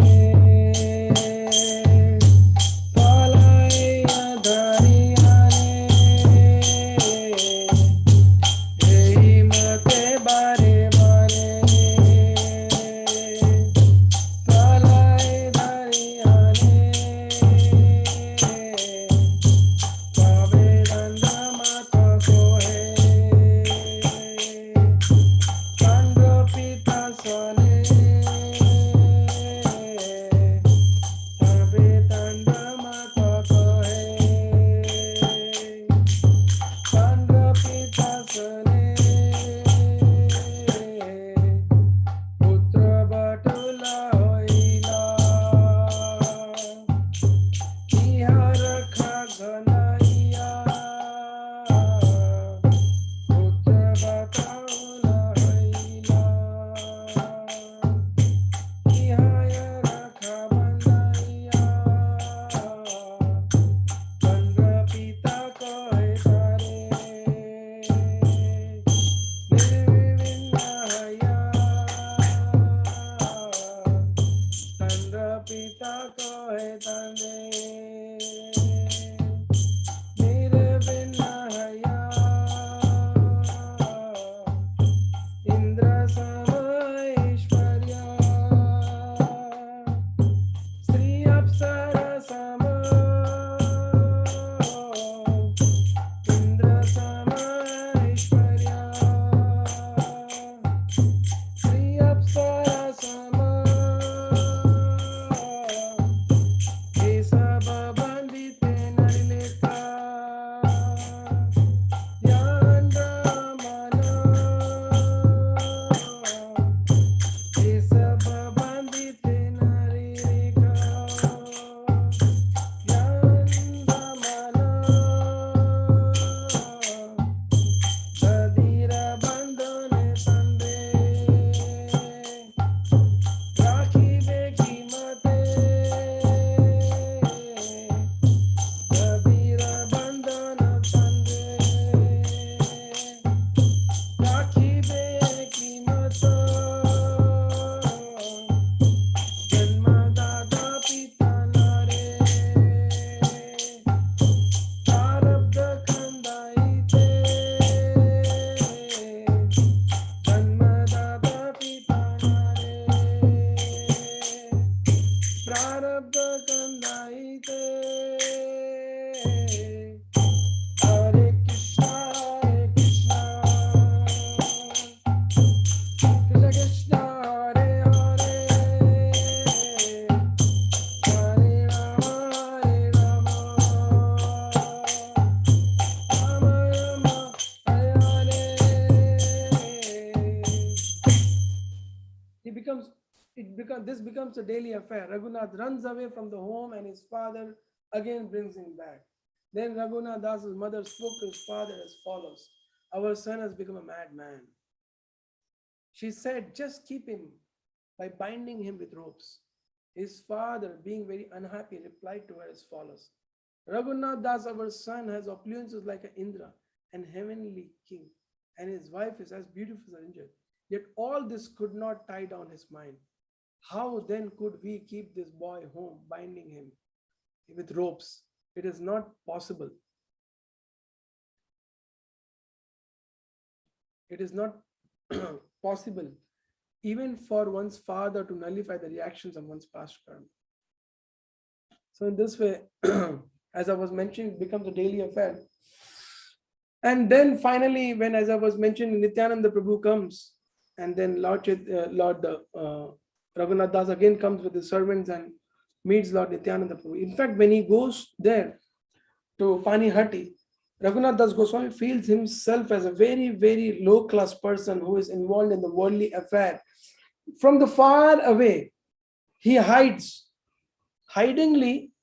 palai adhariyane. Yei mate bare bare palai adhariyane. Babe danda mata ko hai. Chandra pita sane, sabe tanda mata kahe. Chandra pita sane, putra batula hoila. Iha rakha ganaiya. Putra batula hoila. Iha rakha bandaiya. Chandra pita kahe tare. Nirvinaya. Chandra pita kahe tare. Nirvinaya. Indra Samaishwarya. Sri Apsara Sama. Indra Samaishwarya. Sri Apsara Sama. Kesava bandite narileta. Yandra mana. Kesava bandite narileta. Yandra mana. Sadira bandone tande. Rakhi beki mate. Sadira bandona tande. Rakhi beki mate. Janma dada pita nare. Prarabdha khandaite. Janma dada pita nare. Prarabdha khandaite. Hare Krishna, Hare Krishna. Krishna Krishna, Hare Hare. Hare Rama, Hare Rama. Rama Rama, Hare Hare. This becomes a daily affair. Raghunath runs away from the home and his father again brings him back. Then Raghunath Das's mother spoke to his father as follows: "Our son has become a madman." She said, "Just keep him by binding him with ropes." His father, being very unhappy, replied to her as follows: "Raghunath Das, our son, has opulences like an Indra and heavenly king, and his wife is as beautiful as an angel. Yet all this could not tie down his mind. How then could we keep this boy home, binding him with ropes? It is not possible. It is not possible even for one's father to nullify the reactions of one's past karma." So in this way, as I was mentioning, it becomes a daily affair. And then finally, when, as I was mentioning, Nityananda Prabhu comes, and then Lord Raghunath Das again comes with his servants and meets Lord Nityananda Prabhu. In fact, when he goes there to Panihati, Raghunath Das Goswami feels himself as a very, very low-class person who is involved in the worldly affair. From the far away, he hides. Hidingly,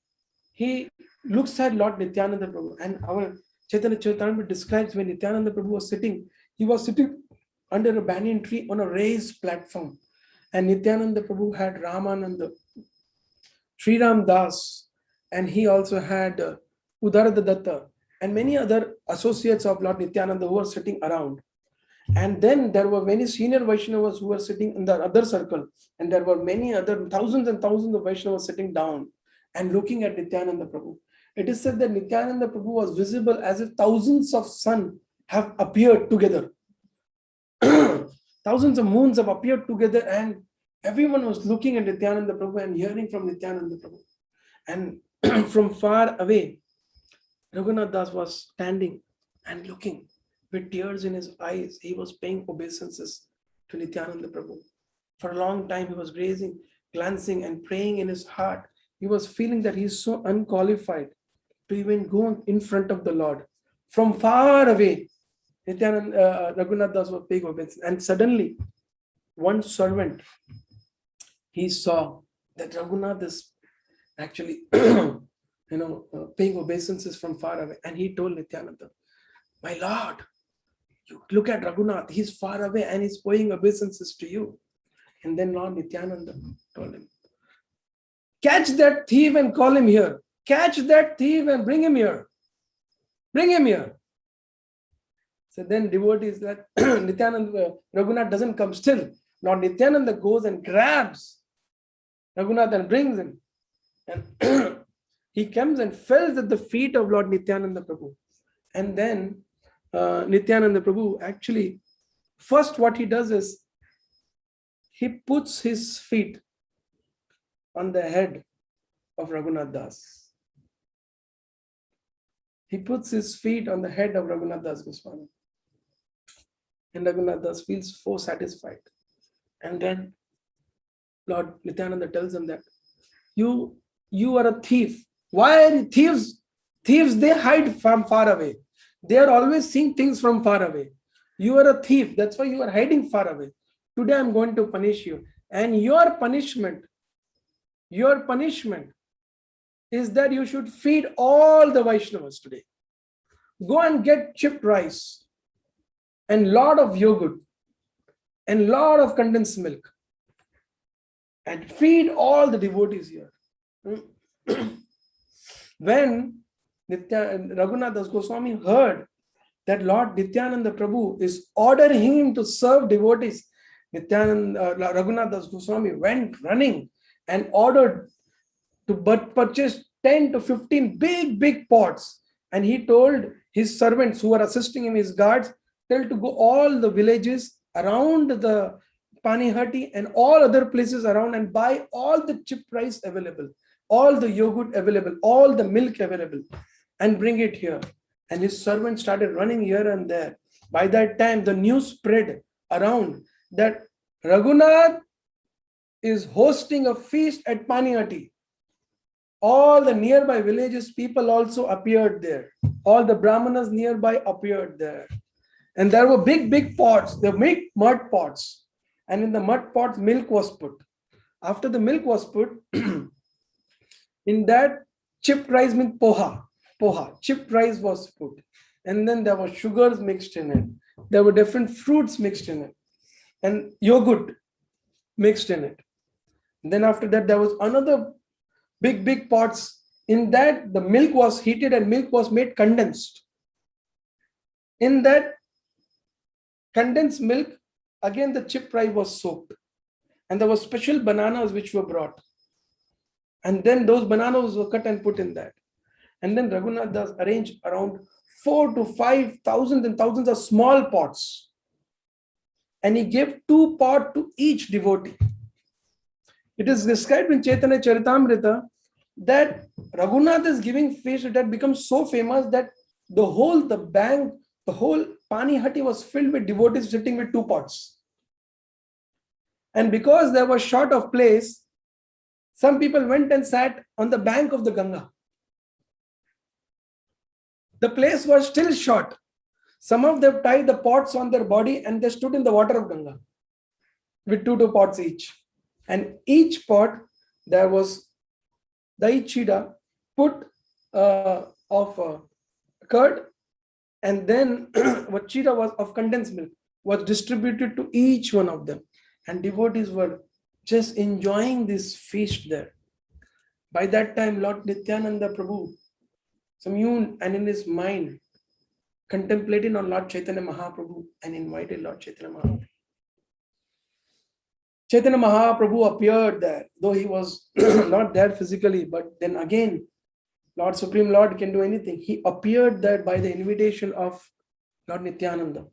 he looks at Lord Nityananda Prabhu, and our Chaitanya Charitamrita describes when Nityananda Prabhu was sitting, he was sitting under a banyan tree on a raised platform. And Nityananda Prabhu had Ramananda, Sriram Das, and he also had Udarada Datta, and many other associates of Lord Nityananda who were sitting around. And then there were many senior Vaishnavas who were sitting in the other circle, and there were many other thousands and thousands of Vaishnavas sitting down and looking at Nityananda Prabhu. It is said that Nityananda Prabhu was visible as if thousands of suns have appeared together. Thousands of moons have appeared together, and everyone was looking at Nityananda Prabhu and hearing from Nityananda Prabhu. And from far away, Raghunath Das was standing and looking with tears in his eyes. He was paying obeisances to Nityananda Prabhu. For a long time, he was gazing, glancing, and praying in his heart. He was feeling that he is so unqualified to even go in front of the Lord. From far away, Raghunath Das was paying obeisance. And suddenly, one servant, he saw that Raghunath is actually paying obeisances from far away. And he told Nityananda, "My Lord, you look at Raghunath, he's far away and he's paying obeisances to you." And then Lord Nityananda told him, "Catch that thief and call him here. Catch that thief and bring him here. Bring him here." So then devotees that Nityananda, Raghunath doesn't come still. Lord Nityananda goes and grabs Raghunath and brings him. And he comes and falls at the feet of Lord Nityananda Prabhu. And then Nityananda Prabhu actually, first what he does is, he puts his feet on the head of Raghunath Das. He puts his feet on the head of Raghunath Das Goswami. And Raghunath Das feels so satisfied. And then Lord Nityananda tells him that you are a thief. Why are thieves? Thieves, they hide from far away. They are always seeing things from far away. You are a thief. That's why you are hiding far away. Today I'm going to punish you. And your punishment is that you should feed all the Vaishnavas today. Go and get chipped rice and lot of yogurt and lot of condensed milk and feed all the devotees here. When Raghunath Das Goswami heard that Lord Nityananda Prabhu is ordering him to serve devotees, Raghunath Das Goswami went running and ordered to purchase 10 to 15 big pots. And he told his servants who were assisting him, his guards, tell to go all the villages around the Panihati and all other places around and buy all the chip rice available, all the yogurt available, all the milk available, and bring it here. And his servants started running here and there. By that time, the news spread around that Raghunath is hosting a feast at Panihati. All the nearby villages, people also appeared there. All the Brahmanas nearby appeared there. And there were big pots, the mud pots. And in the mud pots, milk was put. After the milk was put, in that chipped rice means poha. Chipped rice was put. And then there were sugars mixed in it. There were different fruits mixed in it. And yogurt mixed in it. And then after that, there was another big pots. In that, the milk was heated and milk was made condensed. In that condensed milk, again the chipped rice was soaked. And there were special bananas which were brought. And then those bananas were cut and put in that. And then Raghunath Das arranged around 4,000 to 5,000 and thousands of small pots. And he gave 2 pots to each devotee. It is described in Chaitanya Charitamrita that Raghunath is giving feast that had become so famous that the whole Panihati was filled with devotees sitting with 2 pots. And because there was short of place, some people went and sat on the bank of the Ganga. The place was still short. Some of them tied the pots on their body and they stood in the water of Ganga with 2 pots each. And each pot, there was dahi chida put of curd And then what chira was of condensed milk was distributed to each one of them. And devotees were just enjoying this feast there. By that time, Lord Nityananda Prabhu communed and in his mind contemplating on Lord Chaitanya Mahaprabhu and invited Lord Chaitanya Mahaprabhu. Chaitanya Mahaprabhu appeared there, though he was not there physically, but then again, Lord Supreme Lord can do anything. He appeared there by the invitation of Lord Nityananda.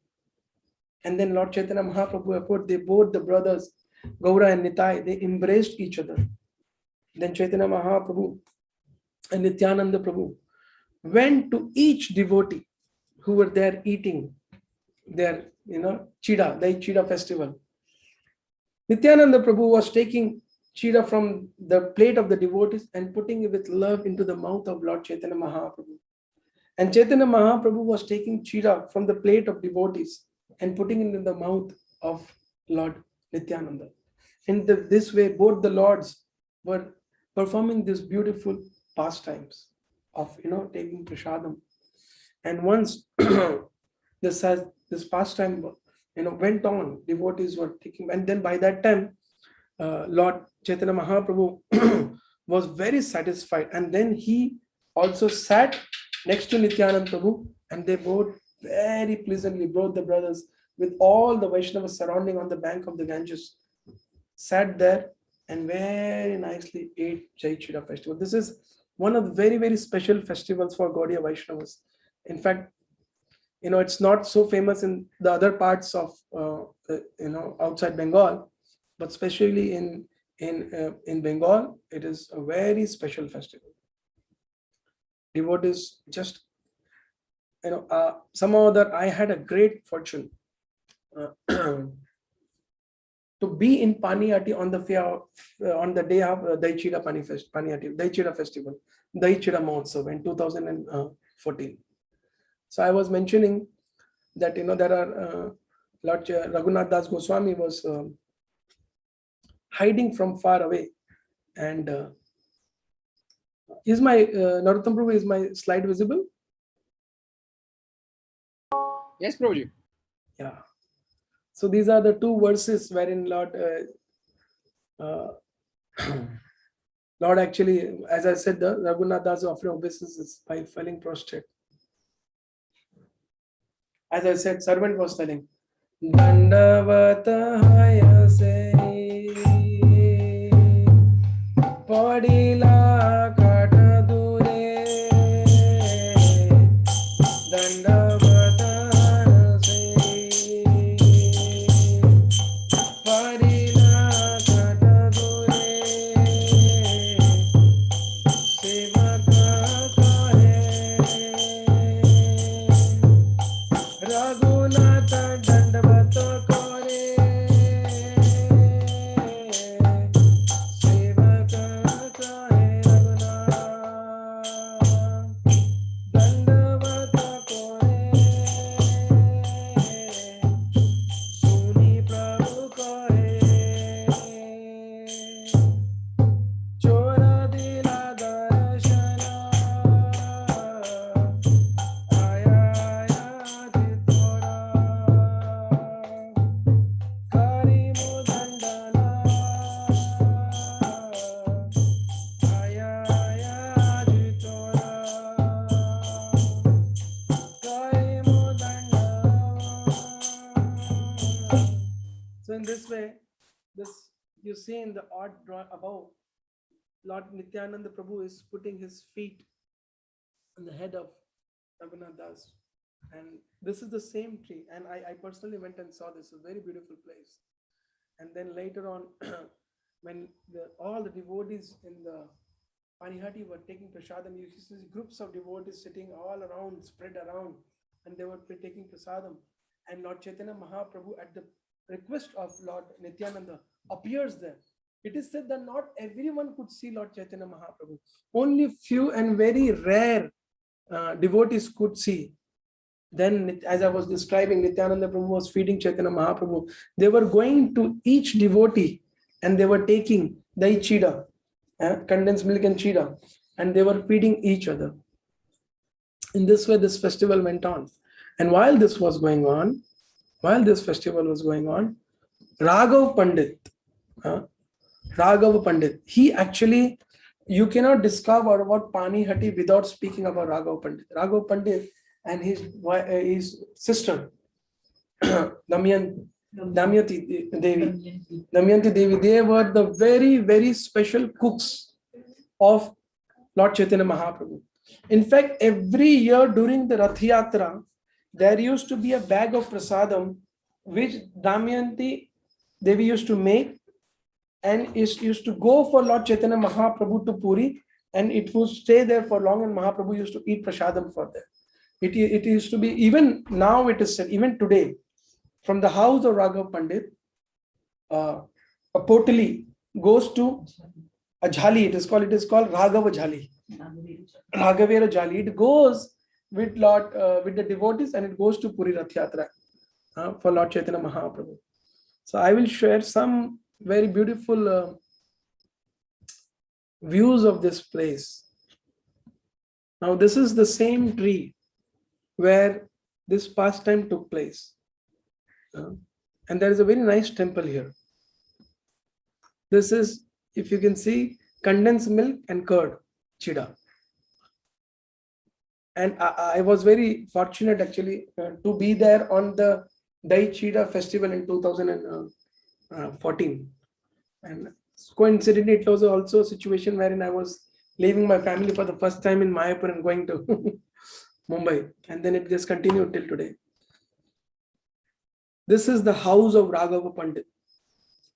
And then Lord Chaitanya Mahaprabhu appeared. They both, the brothers, Gaura and Nitai, they embraced each other. Then Chaitanya Mahaprabhu and Nityananda Prabhu went to each devotee who were there eating their, chida, the chida festival. Nityananda Prabhu was taking chida from the plate of the devotees and putting it with love into the mouth of Lord Chaitanya Mahaprabhu. And Chaitanya Mahaprabhu was taking chida from the plate of devotees and putting it in the mouth of Lord Nityananda. In this way, both the lords were performing these beautiful pastimes of taking prasadam. And once this pastime went on, devotees were taking, and then by that time Lord Chaitanya Mahaprabhu was very satisfied, and then he also sat next to Nityananda Prabhu, and they both very pleasantly, both the brothers, with all the Vaishnavas surrounding on the bank of the Ganges, sat there and very nicely ate Jai Chida festival. This is one of the very, very special festivals for Gaudiya Vaishnavas. In fact, it's not so famous in the other parts of outside Bengal, but especially in Bengal, it is a very special festival. Devotees just somehow or other, I had a great fortune to be in Paniyati on the day of Dahi Chida Paniyati Dahi Chida festival, Dahi Chida Mahotsav in 2014. So I was mentioning that there are Lord Raghunath Das Goswami was hiding from far away, and is my Narottam Prabhu, is my slide visible? Yes, Prabhuji. Yeah. So these are the two verses wherein Lord Lord actually, as I said, the Raghunath Das offering obeisances by falling prostrate. As I said, servant was telling, Dandavata hayase padila kata dure Dandavata hayase padila kata dure sevaka kahe Raghunatha Dandavata kare Sevaka kahe Raghunath Dandavata kare Suni Prabhu kahe Chora dila darshana So in this way, this you see in the odd draw above, Lord Nityananda Prabhu is putting his feet on the head of Raghunath Das. And this is the same tree. And I personally went and saw this, a very beautiful place. And then later on, when all the devotees in the Panihati were taking prasadam, you see groups of devotees sitting all around, spread around, and they were taking prasadam. And Lord Chaitanya Mahaprabhu, at the request of Lord Nityananda, appears there. It is said that not everyone could see Lord Chaitanya Mahaprabhu. Only few and very rare devotees could see. Then, as I was describing, Nityananda Prabhu was feeding Chaitanya Mahaprabhu. They were going to each devotee and they were taking dahi chida, condensed milk and chida, and they were feeding each other. In this way, this festival went on. And while this was going on, while this festival was going on, Raghav Pandit, he actually, you cannot discover about Pani Hati without speaking about Raghav Pandit. Raghav Pandit and his sister, Damayanti Devi, they were the very, very special cooks of Lord Chaitanya Mahaprabhu. In fact, every year during the Rath Yatra, there used to be a bag of prasadam which Damayanti Devi used to make, and it used to go for Lord Chaitanya Mahaprabhu to Puri, and it would stay there for long, and Mahaprabhu used to eat prasadam for them. It used to be, even now it is said, even today, from the house of Raghav Pandit, a potali goes to a jhali. It is called Raghava Jhali. Raghavera Jhali. It goes with with the devotees, and it goes to Puri Rath Yatra for Lord Chaitanya Mahaprabhu. So I will share some very beautiful views of this place. Now this is the same tree where this pastime took place. And there is a very nice temple here. This is, if you can see, condensed milk and curd, chida. And I was very fortunate actually to be there on the Dahi Chida festival in 2014. And coincidentally, it was also a situation wherein I was leaving my family for the first time in Mayapur and going to Mumbai. And then it just continued till today. This is the house of Raghava Pandit.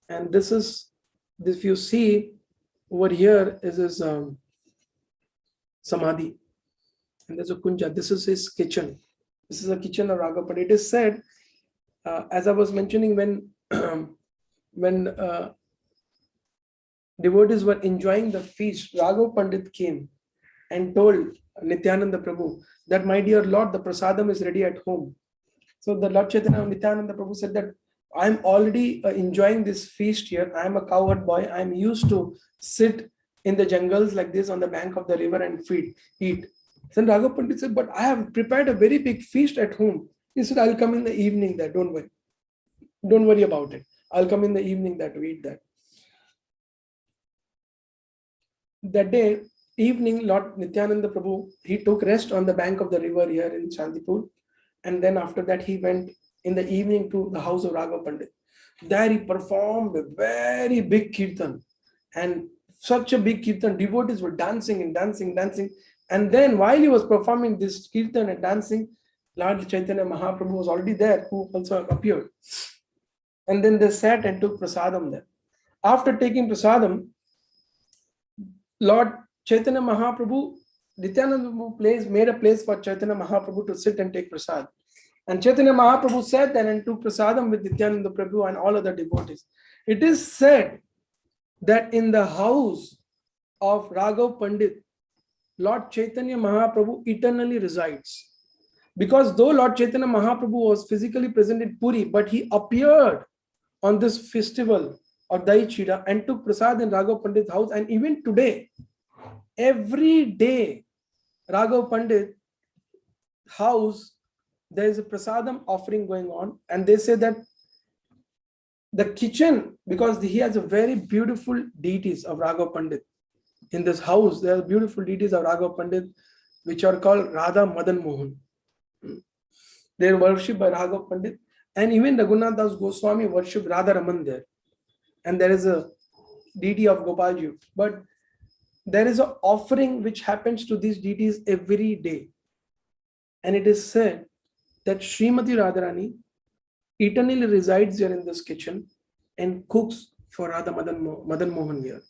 And this is, if you see over here, is his Samadhi. And there's a kunja. This is his kitchen. This is a kitchen of Raghava Pandit. It is said, as I was mentioning, when devotees were enjoying the feast, Raghava Pandit came and told Nityananda Prabhu that, my dear Lord, the prasadam is ready at home. So the Lord Chaitanya Nityananda Prabhu said that, I'm already enjoying this feast here. I'm a cowherd boy. I'm used to sit in the jungles like this on the bank of the river and eat. Then Raghav Pandit said, but I have prepared a very big feast at home. He said, I'll come in the evening there. Don't worry. Don't worry about it. I'll come in the evening there to eat that. That day, evening, Lord Nityananda Prabhu, he took rest on the bank of the river here in Shantipur. And then after that, he went in the evening to the house of Raghav Pandit. There he performed a very big kirtan. And such a big kirtan, devotees were dancing and dancing. And then while he was performing this kirtan and dancing, Lord Chaitanya Mahaprabhu was already there, who also appeared. And then they sat and took prasadam there. After taking prasadam, Lord Chaitanya Mahaprabhu, Nityananda made a place for Chaitanya Mahaprabhu to sit and take prasad. And Chaitanya Mahaprabhu sat there and took prasadam with Nityananda Prabhu and all other devotees. It is said that in the house of Raghav Pandit, Lord Chaitanya Mahaprabhu eternally resides. Because though Lord Chaitanya Mahaprabhu was physically present in Puri, but he appeared on this festival of Dahi Chida and took prasad in Raghav Pandit's house. And even today, every day, Raghav Pandit house, there is a prasadam offering going on. And they say that the kitchen, because he has a very beautiful deities of Raghav Pandit. In this house, there are beautiful deities of Raghav Pandit, which are called Radha Madan Mohan. They are worshipped by Raghav Pandit. And even Jagannath Das Goswami worshipped Radha Raman there. And there is a deity of Gopalji. But there is an offering which happens to these deities every day. And it is said that Srimati Radharani eternally resides here in this kitchen and cooks for Radha Madan Mohan here.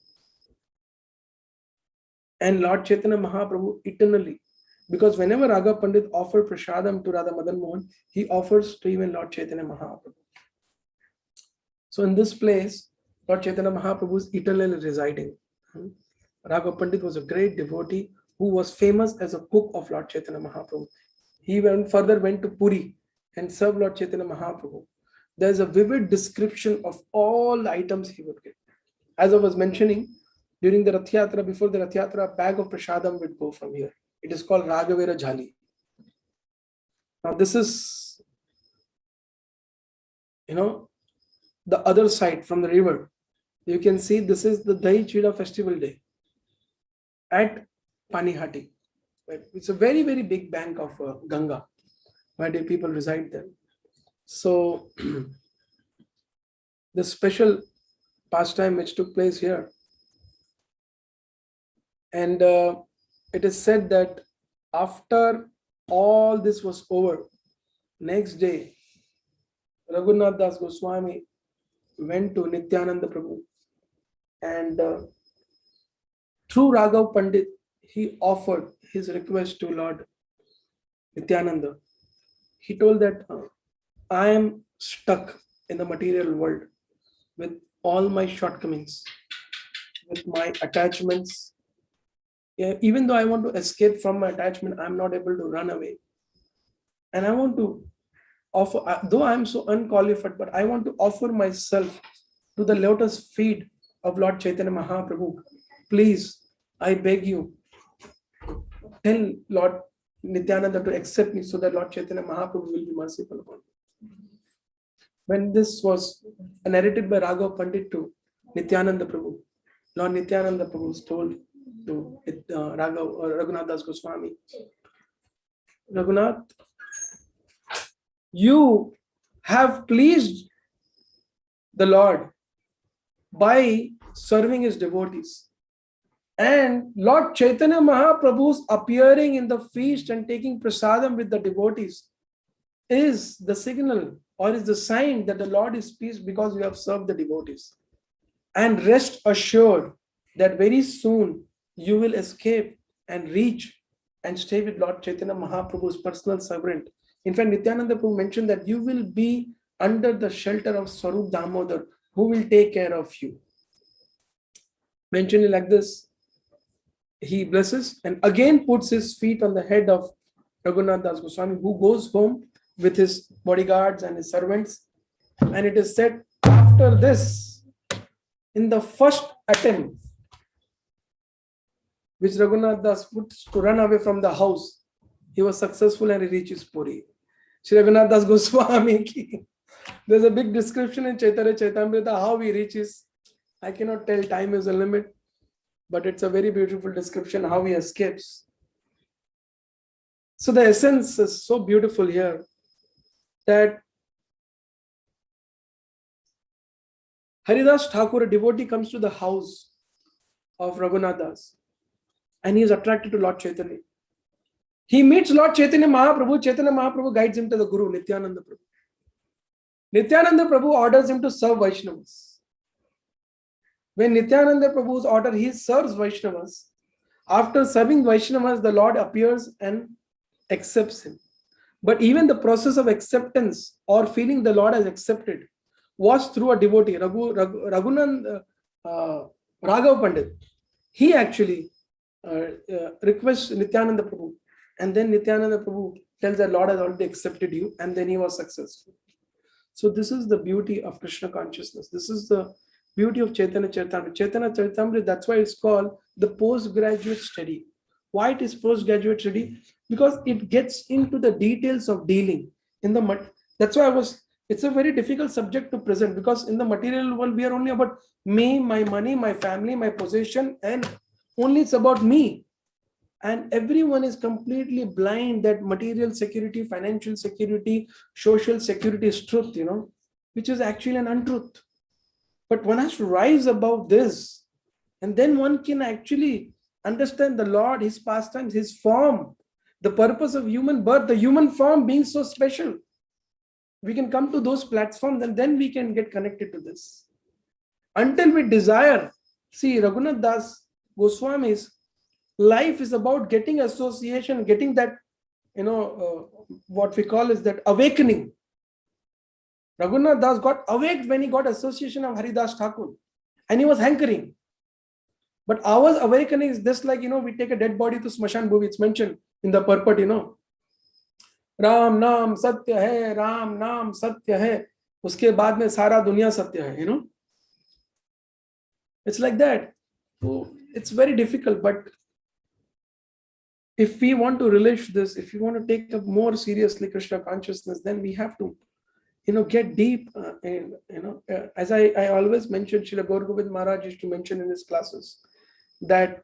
And Lord Chaitanya Mahaprabhu eternally, because whenever Raghav Pandit offered prasadam to Radha Madan Mohan, he offers to even Lord Chaitanya Mahaprabhu. So in this place, Lord Chaitanya Mahaprabhu is eternally residing. Raghav Pandit was a great devotee who was famous as a cook of Lord Chaitanya Mahaprabhu. He went to Puri and served Lord Chaitanya Mahaprabhu. There's a vivid description of all the items he would get. As I was mentioning, during the Rath Yatra, before the Rath Yatra, a bag of prasadam would go from here. It is called Raghavera Jhali. Now this is, the other side from the river. You can see this is the Dahi Chida festival day at Panihati. Right? It's a very, very big bank of Ganga, where the people reside there. So the special pastime which took place here, and it is said that after all this was over, next day, Raghunath Das Goswami went to Nityananda Prabhu, and through Raghav Pandit, he offered his request to Lord Nityananda. He told that I am stuck in the material world with all my shortcomings, with my attachments. Yeah, even though I want to escape from my attachment, I'm not able to run away. And I want to offer, though I'm so unqualified, but I want to offer myself to the lotus feet of Lord Chaitanya Mahaprabhu. Please, I beg you, tell Lord Nityananda to accept me so that Lord Chaitanya Mahaprabhu will be merciful upon me. When this was narrated by Raghav Pandit to Nityananda Prabhu, Lord Nityananda Prabhu was told to Raghunath Das Goswami, Raghunath, you have pleased the Lord by serving his devotees. And Lord Chaitanya Mahaprabhu's appearing in the feast and taking prasadam with the devotees is the signal or is the sign that the Lord is pleased because you have served the devotees. And rest assured that very soon you will escape and reach and stay with Lord Chaitanya Mahaprabhu's personal servant. In fact, Nityananda Prabhu mentioned that you will be under the shelter of Swarup Damodar, who will take care of you. Mentioned like this, he blesses and again puts his feet on the head of Raghunath Das Goswami, who goes home with his bodyguards and his servants. And it is said after this, in the first attempt which Raghunath Das puts to run away from the house, he was successful and he reaches Puri. Shri Raghunath Das Goswami ki, there's a big description in Chaitanya Chaitamrita how he reaches. I cannot tell, time is a limit, but it's a very beautiful description how he escapes. So the essence is so beautiful here that Haridas Thakur, a devotee, comes to the house of Raghunath Das and he is attracted to Lord Chaitanya. He meets Lord Chaitanya Mahaprabhu. Chaitanya Mahaprabhu guides him to the Guru, Nityananda Prabhu. Nityananda Prabhu orders him to serve Vaishnavas. When Nityananda Prabhu's order, he serves Vaishnavas. After serving Vaishnavas, the Lord appears and accepts him. But even the process of acceptance or feeling the Lord has accepted was through a devotee, Raghav Pandit. He actually requests Nityananda Prabhu, and then Nityananda Prabhu tells that Lord has already accepted you, and then he was successful. So this is the beauty of Krishna consciousness. This is the beauty of Chaitanya Charitamrita. Chaitanya Charitamrita, that's why it's called the postgraduate study. Why it is postgraduate study? Because it gets into the details of dealing in the. That's why it's a very difficult subject to present, because in the material world we are only about me, my money, my family, my possession, and only it's about me. And everyone is completely blind that material security, financial security, social security is truth, which is actually an untruth. But one has to rise above this, and then one can actually understand the Lord, his pastimes, his form, the purpose of human birth, the human form being so special. We can come to those platforms and then we can get connected to this. Until we desire, see, Raghunath Das Goswami's life is about getting association, getting that, what we call is that awakening. Raghunath Das got awaked when he got association of Haridas Thakur, and he was hankering. But our awakening is just like, we take a dead body to Smashan Bhuvi. It's mentioned in the purport, Ram Naam Satya hai, Ram Naam Satya hai. Uske baad mein sara dunya Satya hai, It's like that. So it's very difficult, but if we want to relish this, if we want to take up more seriously Krishna consciousness, then we have to, get deep. And as I always mention, Srila Gaur Govind Maharaj used to mention in his classes that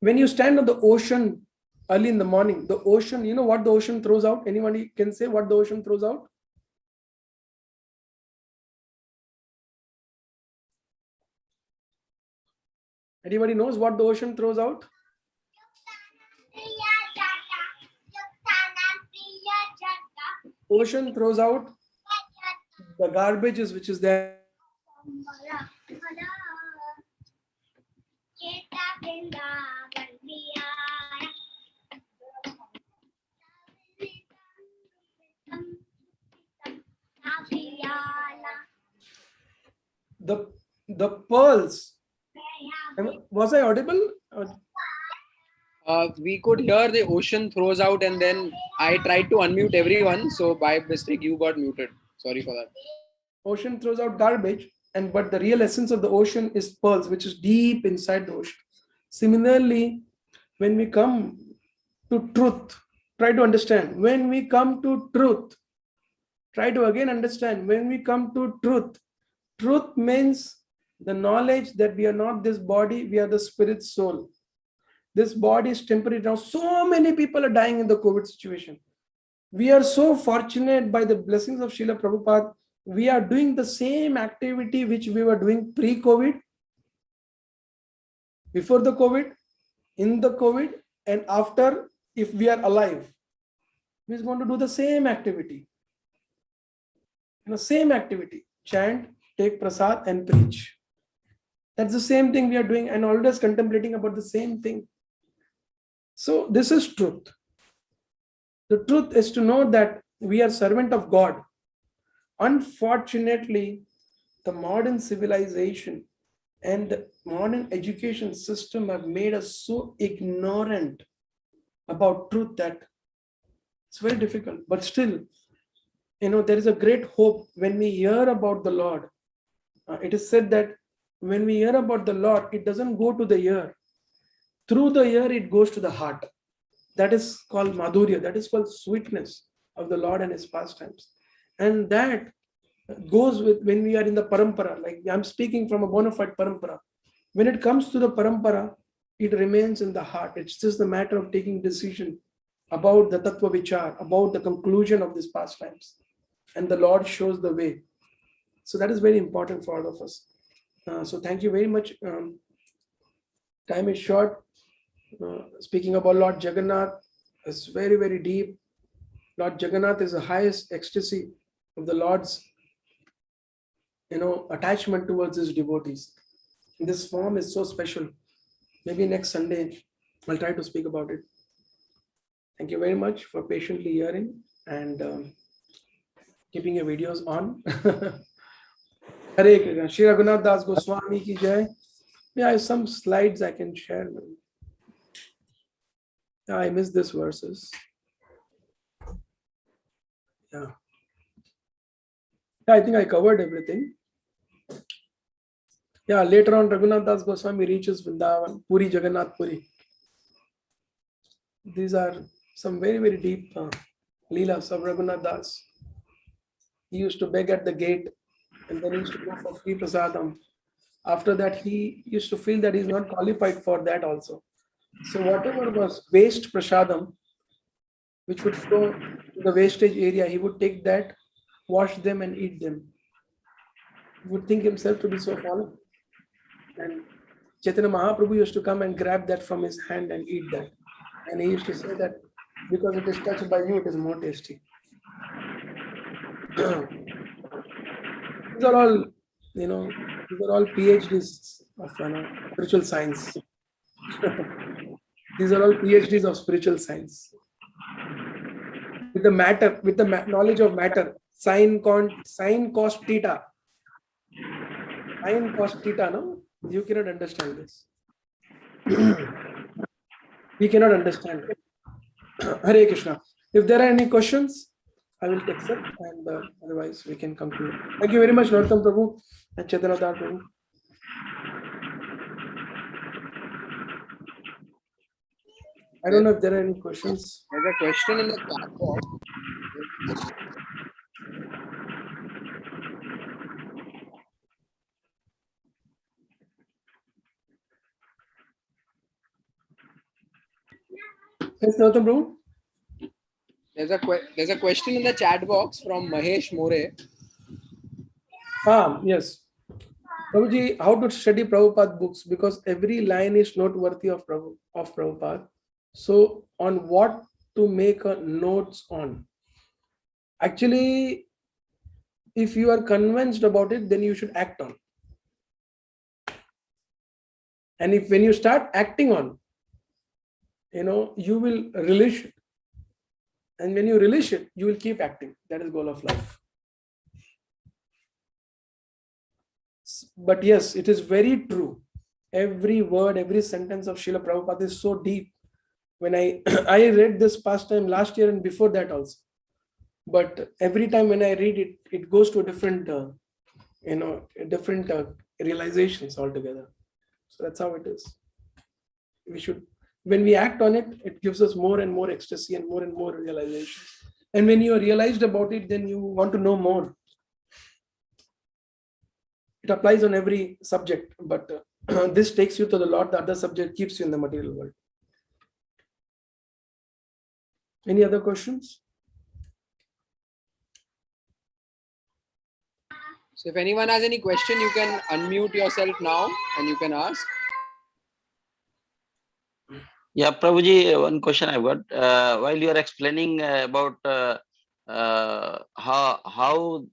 when you stand on the ocean early in the morning, the ocean, what the ocean throws out? Anybody can say what the ocean throws out? Anybody knows what the ocean throws out? Ocean throws out the garbages which is there. The pearls. Was I audible? We could hear the ocean throws out, and then I tried to unmute everyone. So by mistake, you got muted. Sorry for that. Ocean throws out garbage, but the real essence of the ocean is pearls, which is deep inside the ocean. Similarly, when we come to truth, try to understand. When we come to truth, try to again understand. When we come to truth, truth means the knowledge that we are not this body, we are the spirit soul. This body is temporary now. So many people are dying in the COVID situation. We are so fortunate by the blessings of Srila Prabhupada. We are doing the same activity which we were doing pre-COVID, before the COVID, in the COVID, and after, if we are alive. We are going to do the same activity. Same activity. Chant, take prasad, and preach. That's the same thing we are doing, and always contemplating about the same thing. So this is truth. The truth is to know that we are servant of God. Unfortunately, the modern civilization and the modern education system have made us so ignorant about truth that it's very difficult. But still, there is a great hope when we hear about the Lord. It is said that when we hear about the Lord, it doesn't go to the ear. Through the ear, it goes to the heart. That is called madhurya. That is called sweetness of the Lord and his pastimes. And that goes with when we are in the parampara. Like I'm speaking from a bona fide parampara. When it comes to the parampara, it remains in the heart. It's just a matter of taking decision about the tattva vichar, about the conclusion of these pastimes. And the Lord shows the way. So that is very important for all of us. So thank you very much. Time is short. Speaking about Lord Jagannath, it's very, very deep. Lord Jagannath is the highest ecstasy of the Lord's, attachment towards his devotees. This form is so special. Maybe next Sunday, I'll try to speak about it. Thank you very much for patiently hearing and keeping your videos on. Hare Krishna. Shri Raghunath Das Goswami ki jai. Yeah, some slides I can share. I missed these verses. Yeah. I think I covered everything. Yeah, later on, Raghunath Das Goswami reaches Vrindavan, Puri, Jagannath Puri. These are some very, very deep leelas of Raghunath Das. He used to beg at the gate and then he used to go for free prasadam. After that, he used to feel that he's not qualified for that also. So whatever was waste prasadam, which would flow to the wastage area, he would take that, wash them and eat them. He would think himself to be so fallen. And Chaitanya Mahaprabhu used to come and grab that from his hand and eat that. And he used to say that because it is touched by you, it is more tasty. These are all, these are all PhDs of spiritual science. These are all PhDs of spiritual science. With the matter, with the knowledge of matter, sine cos theta. Sine cos theta, no? You cannot understand this. We cannot understand it. Hare Krishna. If there are any questions, I will accept, and otherwise we can conclude. Thank you very much, Narottam Prabhu and Chaitanya Prabhu. I don't know if there are any questions. There's a question in the chat box. Yes, Nautam Prabhu? There's a question in the chat box from Mahesh More. Yes. Prabhuji, how to study Prabhupada books? Because every line is noteworthy of Prabhupada. So, on what to make a notes on? Actually, if you are convinced about it, then you should act on. And if when you start acting on, you will relish it. And when you relish it, you will keep acting. That is goal of life. But yes, it is very true. Every word, every sentence of Srila Prabhupada is so deep. When I I read this past time last year and before that also. But every time when I read it, it goes to a different, different realizations altogether. So that's how it is. We should, when we act on it, it gives us more and more ecstasy and more realization. And when you are realized about it, then you want to know more. It applies on every subject, but this takes you to the Lord. The other subject keeps you in the material world. Any other questions? So if anyone has any question, you can unmute yourself now and you can ask. Yeah, Prabhuji, one question I've got. While you are explaining about how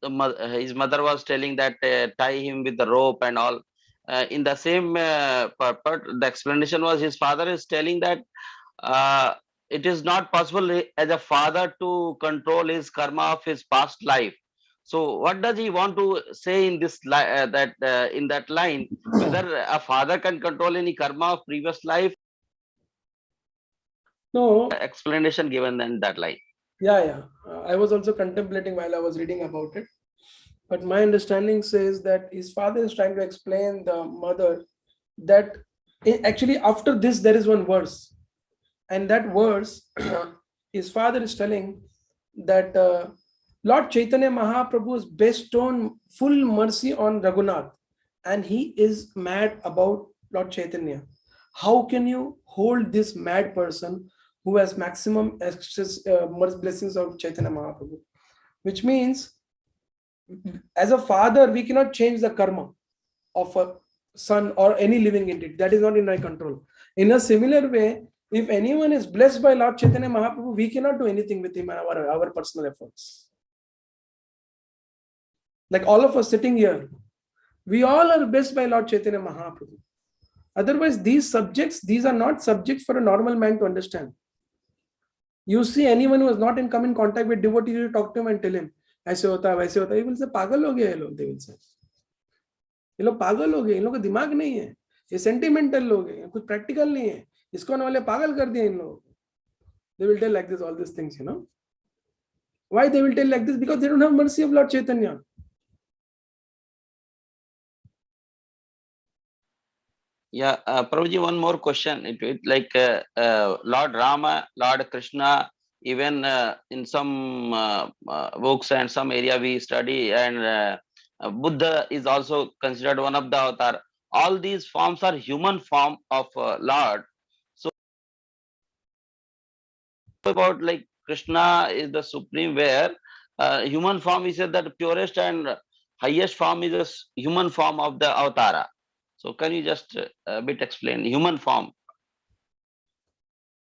his mother was telling that tie him with the rope and all, in the same part, the explanation was his father is telling that it is not possible as a father to control his karma of his past life. So, what does he want to say in this in that line? Whether a father can control any karma of previous life? No. Explanation given in that line. Yeah. I was also contemplating while I was reading about it. But my understanding says that his father is trying to explain the mother that actually after this there is one verse. And that verse, his father is telling that Lord Chaitanya Mahaprabhu has bestowed full mercy on Raghunath. And he is mad about Lord Chaitanya. How can you hold this mad person who has maximum access, blessings of Chaitanya Mahaprabhu? Which means, as a father, we cannot change the karma of a son or any living entity. That is not in my control. In a similar way, if anyone is blessed by Lord Chaitanya Mahaprabhu, we cannot do anything with him and our personal efforts. Like all of us sitting here, we all are blessed by Lord Chaitanya Mahaprabhu. Otherwise, these are not subjects for a normal man to understand. You see anyone who has not come in contact with devotee, you talk to him and tell him, ऐसे होता है वैसे होता है, he will say पागल हो गए ये लोग, they will say. ये लोग पागल हो गए, इन लोगों का दिमाग नहीं है, ये सेंटिमेंटल लोग हैं, कुछ प्रैक्टिकल नहीं है, इसको वाले पागल कर दिए इन लोगों. They will tell like this, all these things, Why they will tell like this? Because they don't have mercy of Lord Chaitanya. Yeah, Prabhuji, one more question. Like Lord Rama, Lord Krishna, even in some books and some area we study, and Buddha is also considered one of the avatar. All these forms are human form of Lord. So about like Krishna is the supreme, where human form, he said that purest and highest form is a human form of the avatara. So can you just a bit explain human form?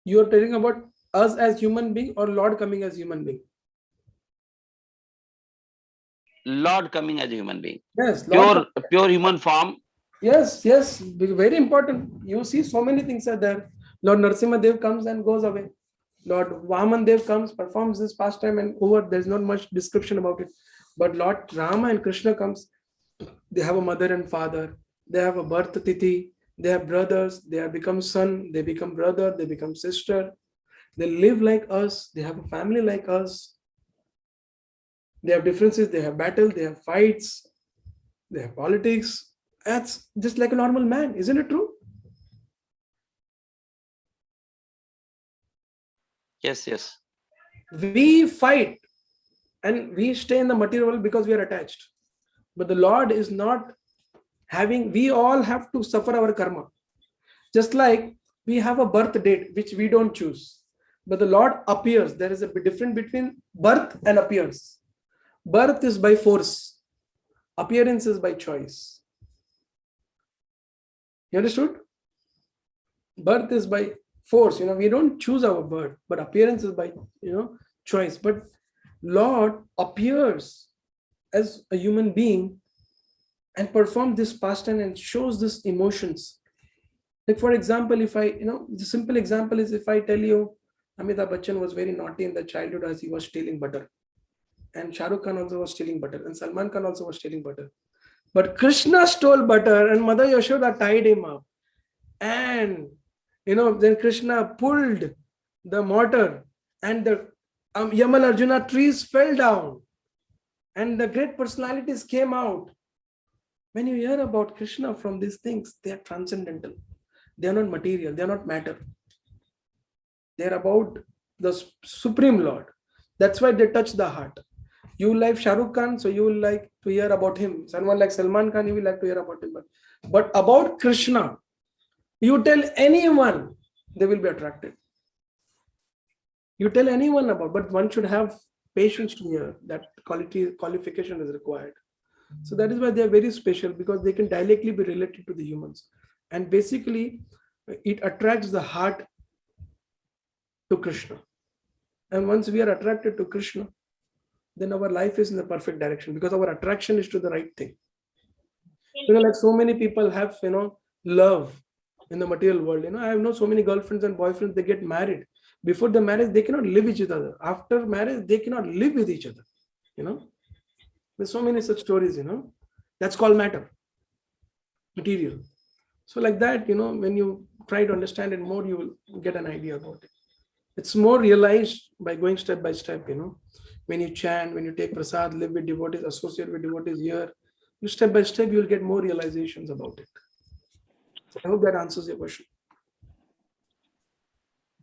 You are telling about us as human being or Lord coming as human being? Lord coming as a human being. Yes, Lord pure human form. Yes, very important. You see, so many things are there. Lord Narasimha Dev comes and goes away. Lord Vaman Dev comes, performs this pastime and over. There's not much description about it. But Lord Rama and Krishna comes. They have a mother and father. They have a birth tithi. They have brothers. They have become son. They become brother. They become sister. They live like us. They have a family like us. They have differences. They have battle. They have fights. They have politics. That's just like a normal man. Isn't it true? Yes, yes. We fight and we stay in the material world because we are attached. But the Lord is not having, we all have to suffer our karma. Just like we have a birth date, which we don't choose. But the Lord appears. There is a difference between birth and appears. Birth is by force. Appearance is by choice. You understood? Birth is by force. We don't choose our birth, but appearance is by, choice. But Lord appears as a human being and performs this pastime and shows this emotions. Like, for example, if I, the simple example is if I tell you Amitabh Bachchan was very naughty in the childhood as he was stealing butter. And Shah Rukh Khan also was stealing butter. And Salman Khan also was stealing butter. But Krishna stole butter and Mother Yashoda tied him up. And, then Krishna pulled the mortar and the Yamal Arjuna trees fell down. And the great personalities came out. When you hear about Krishna from these things, they are transcendental. They are not material. They are not matter. They are about the Supreme Lord. That's why they touch the heart. You like Shah Rukh Khan, so you will like to hear about him. Someone like Salman Khan, you will like to hear about him. But about Krishna, you tell anyone, they will be attracted. You tell anyone about, but one should have patience to hear. That qualification is required. So that is why they are very special, because they can directly be related to the humans. And basically, it attracts the heart to Krishna. And once we are attracted to Krishna, then our life is in the perfect direction, because our attraction is to the right thing. Like so many people have, love in the material world. I have known so many girlfriends and boyfriends, they get married. Before the marriage, they cannot live with each other. After marriage, they cannot live with each other. There's so many such stories, that's called matter, material. So like that, when you try to understand it more, you will get an idea about it. It's more realized by going step by step, when you chant, when you take prasad, live with devotees, associate with devotees here, you step by step, you will get more realizations about it. So I hope that answers your question.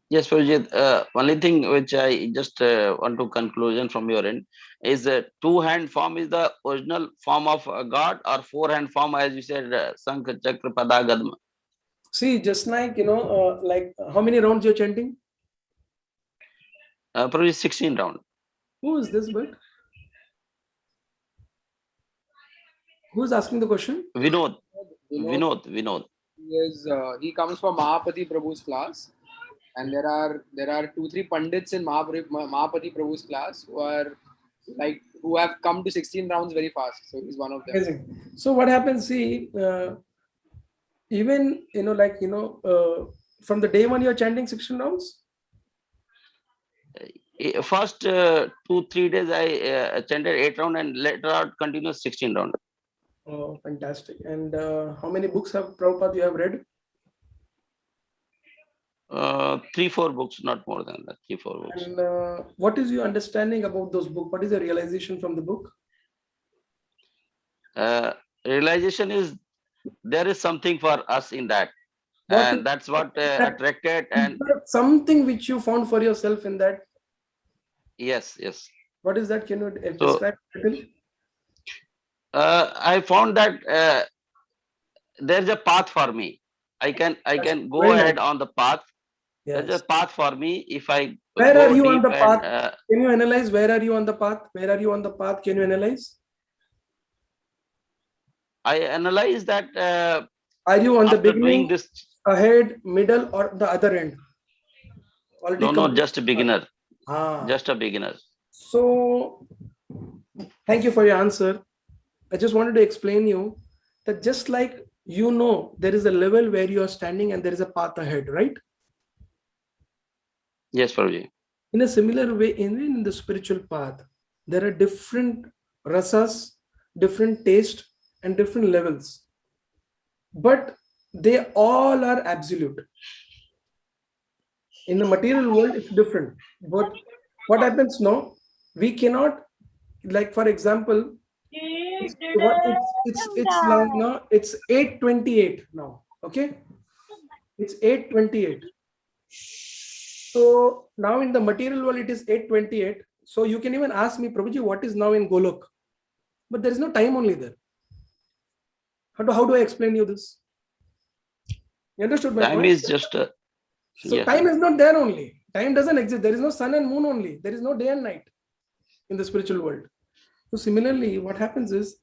Yes, Prabhuji. Only thing which I just want to conclusion from your end is that two-hand form is the original form of God, or four-hand form, as you said, Sankh, Chakra, Pada, Gadma. See, just like, like how many rounds you're chanting? Prabhuji, 16 round. Who is this, but? Who's asking the question? Vinod. Vinod. Vinod. He comes from Mahapati Prabhu's class. And there are 2-3 pandits in Mahapati Prabhu's class who have come to 16 rounds very fast. So he's one of them. Amazing. So what happens? See, even from the day one you're chanting 16 rounds. First 2-3 days I chanted 8 round, and later on continuous 16 round. Oh, fantastic! And how many books have Prabhupada you have read? 3-4 books, not more than that. 3-4 books. And what is your understanding about those books? What is the realization from the book? Realization is there is something for us in that, and that's what attracted. And something which you found for yourself in that. Yes. What is that? Can you describe a little? I found that there's a path for me. I can go Very ahead nice. on the path. Yes. There's a path for me if I Where go are you deep on the path? and, can you analyze where are you on the path? Where are you on the path? Can you analyze? I analyze that are you on the after beginning, doing this, ahead, middle, or the other end? Already no, just a beginner. Ah. Just a beginner. So thank you for your answer. I just wanted to explain you that just like there is a level where you are standing and there is a path ahead, right? Yes, Prabhuji. In a similar way, in the spiritual path, there are different rasas, different taste, and different levels. But they all are absolute. In the material world, it's different. But what happens now, we cannot, like for example, it's now it's 8:28 now. Okay, it's 8:28. So now in the material world, it is 8:28. So you can even ask me, Prabhuji, what is now in Golok? But there is no time only there. How do I explain you this? You understood my Time point? is just So yeah. time is not there only. Time doesn't exist. There is no sun and moon only. There is no day and night in the spiritual world. So similarly, what happens is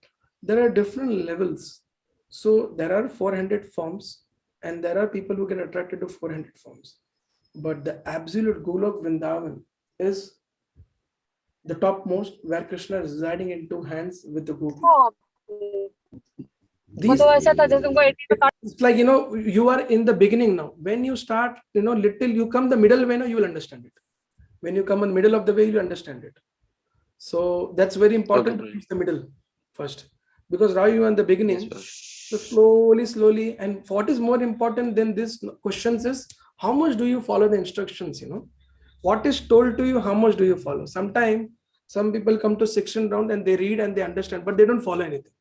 there are different levels. So there are 400 forms, and there are people who get attracted to 400 forms. But the absolute Golok Vrindavan is the topmost, where Krishna is residing in two hands with the gopis. These, it's like, you are in the beginning now. When you start, little, you come the middle way now, you will understand it. When you come in the middle of the way, you understand it. So that's very important to Okay, reach the middle first. Because now you are in the beginning, yes, so slowly. And what is more important than this questions is, how much do you follow the instructions? What is told to you, how much do you follow? Sometimes some people come to section round and they read and they understand, but they don't follow anything.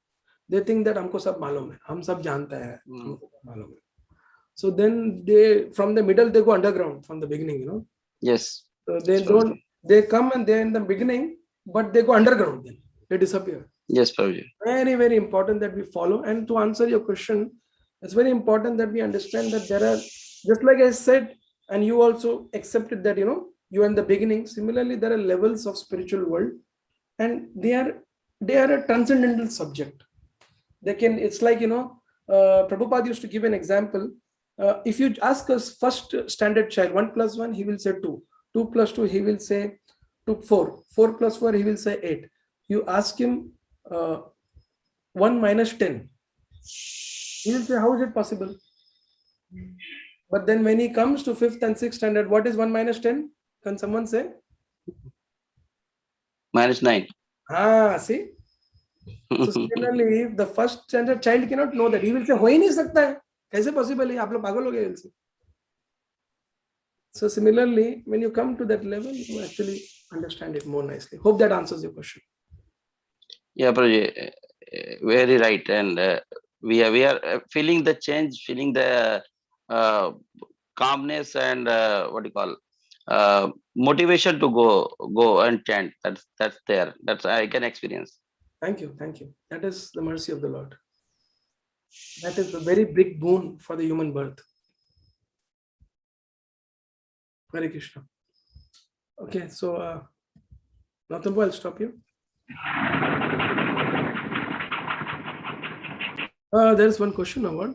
They think that हमको सब मालूम है, हम सब जानते हैं, हमको सब मालूम है. So then they, from the middle, they go underground from the beginning. yes. So they Yes, don't, Prabhuji. they come and they're in the beginning, but they go underground then. They disappear. Yes, Prabhuji. Very, very important that we follow. And to answer your question, it's very important that we understand that there are, just like I said, and you also accepted that, you are in the beginning. Similarly, there are levels of spiritual world, and they are a transcendental subject. They can, it's like, Prabhupada used to give an example. If you ask us first standard child, 1 plus 1, he will say 2. 2 plus 2, he will say 2, 4. 4 plus 4, he will say 8. You ask him 1 minus 10. He will say, how is it possible? But then when he comes to 5th and 6th standard, what is 1 minus 10? Can someone say? -9. See? So similarly, if the first standard child cannot know that, he will say, हो ही नहीं सकता है, कैसे possible है, आप लोग पागल हो गए, he will say. So similarly, when you come to that level, you actually understand it more nicely. Hope that answers your question. Yeah, Prabhuji, very right. And we are feeling the change, feeling the calmness and what do you call motivation to go and chant. That's there. That's I can experience. Thank you. That is the mercy of the Lord. That is a very big boon for the human birth. Hare Krishna. Okay, so Nathambu, I'll stop you. There's one question over.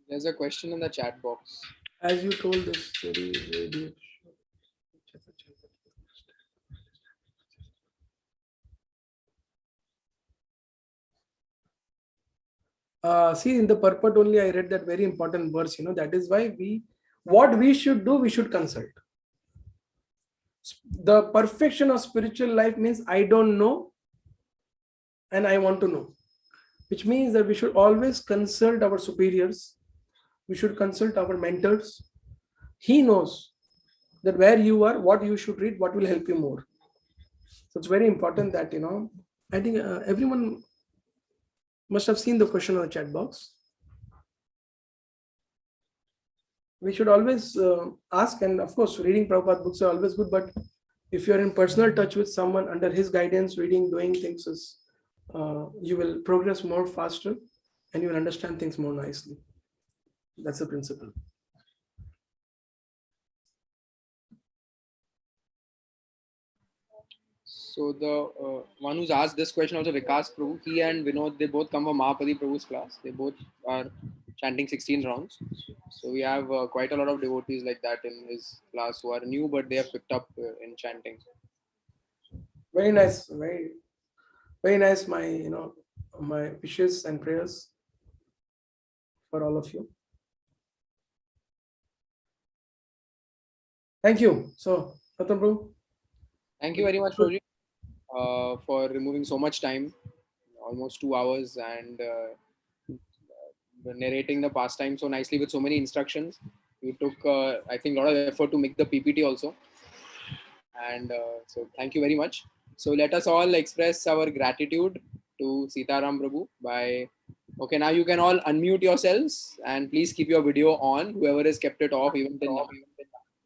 There's a question in the chat box. As you told this very, very deep. See, in the purport only, I read that very important verse. That is why what we should do, we should consult. The perfection of spiritual life means I don't know and I want to know, which means that we should always consult our superiors. We should consult our mentors. He knows that where you are, what you should read, what will help you more. So it's very important that, I think everyone must have seen the question on the chat box. We should always ask, and of course, reading Prabhupada books are always good, but if you're in personal touch with someone under his guidance, reading, doing things, you will progress more faster and you will understand things more nicely. That's the principle. So the one who's asked this question also, Vikas Prabhu, he and Vinod, they both come from Mahapadi Prabhu's class. They both are chanting 16 rounds. So we have quite a lot of devotees like that in his class who are new, but they have picked up in chanting. Very nice, very, very nice. My wishes and prayers for all of you. Thank you. So, Pratham Prabhu. Thank you very much, Prabhuji, for removing so much time, almost 2 hours, and narrating the pastime so nicely with so many instructions. You took, I think, a lot of effort to make the PPT also. And so thank you very much. So let us all express our gratitude to Sitaram Prabhu by Okay, now you can all unmute yourselves and please keep your video on. Whoever has kept it off, even till now, we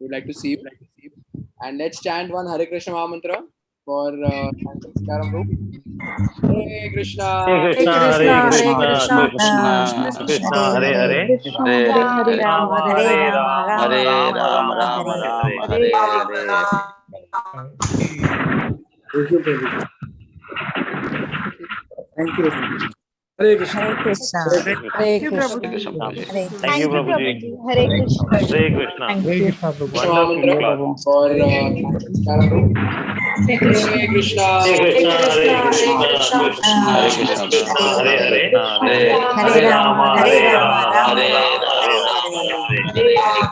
would like to see you. And let's chant one Hare Krishna Maha Mantra for chanting Sitaram Group. Hare Krishna. Hare Krishna, Hare Krishna, Krishna Hare Hare, Hare Ram Hare Ram, Hare Ram Ram, Ram, Ram Hare Ram, Hare. Hare Hare. Thank you. Hare Krishna. Hare Krishna, Hare Krishna, Hare Thank you, Prabhuji. Hare Krishna. Hare Krishna. Thank you. Krishna Maha Mantra for chanting Sitaram Group. Hare Krishna. Hare Krishna, Hare Krishna, Hare Krishna Krishna, Krishna, Hare Hare, Hare Hare Rama, Hare Rama, Rama Hare Rama, Rama, Hare Hare Hare. Hare.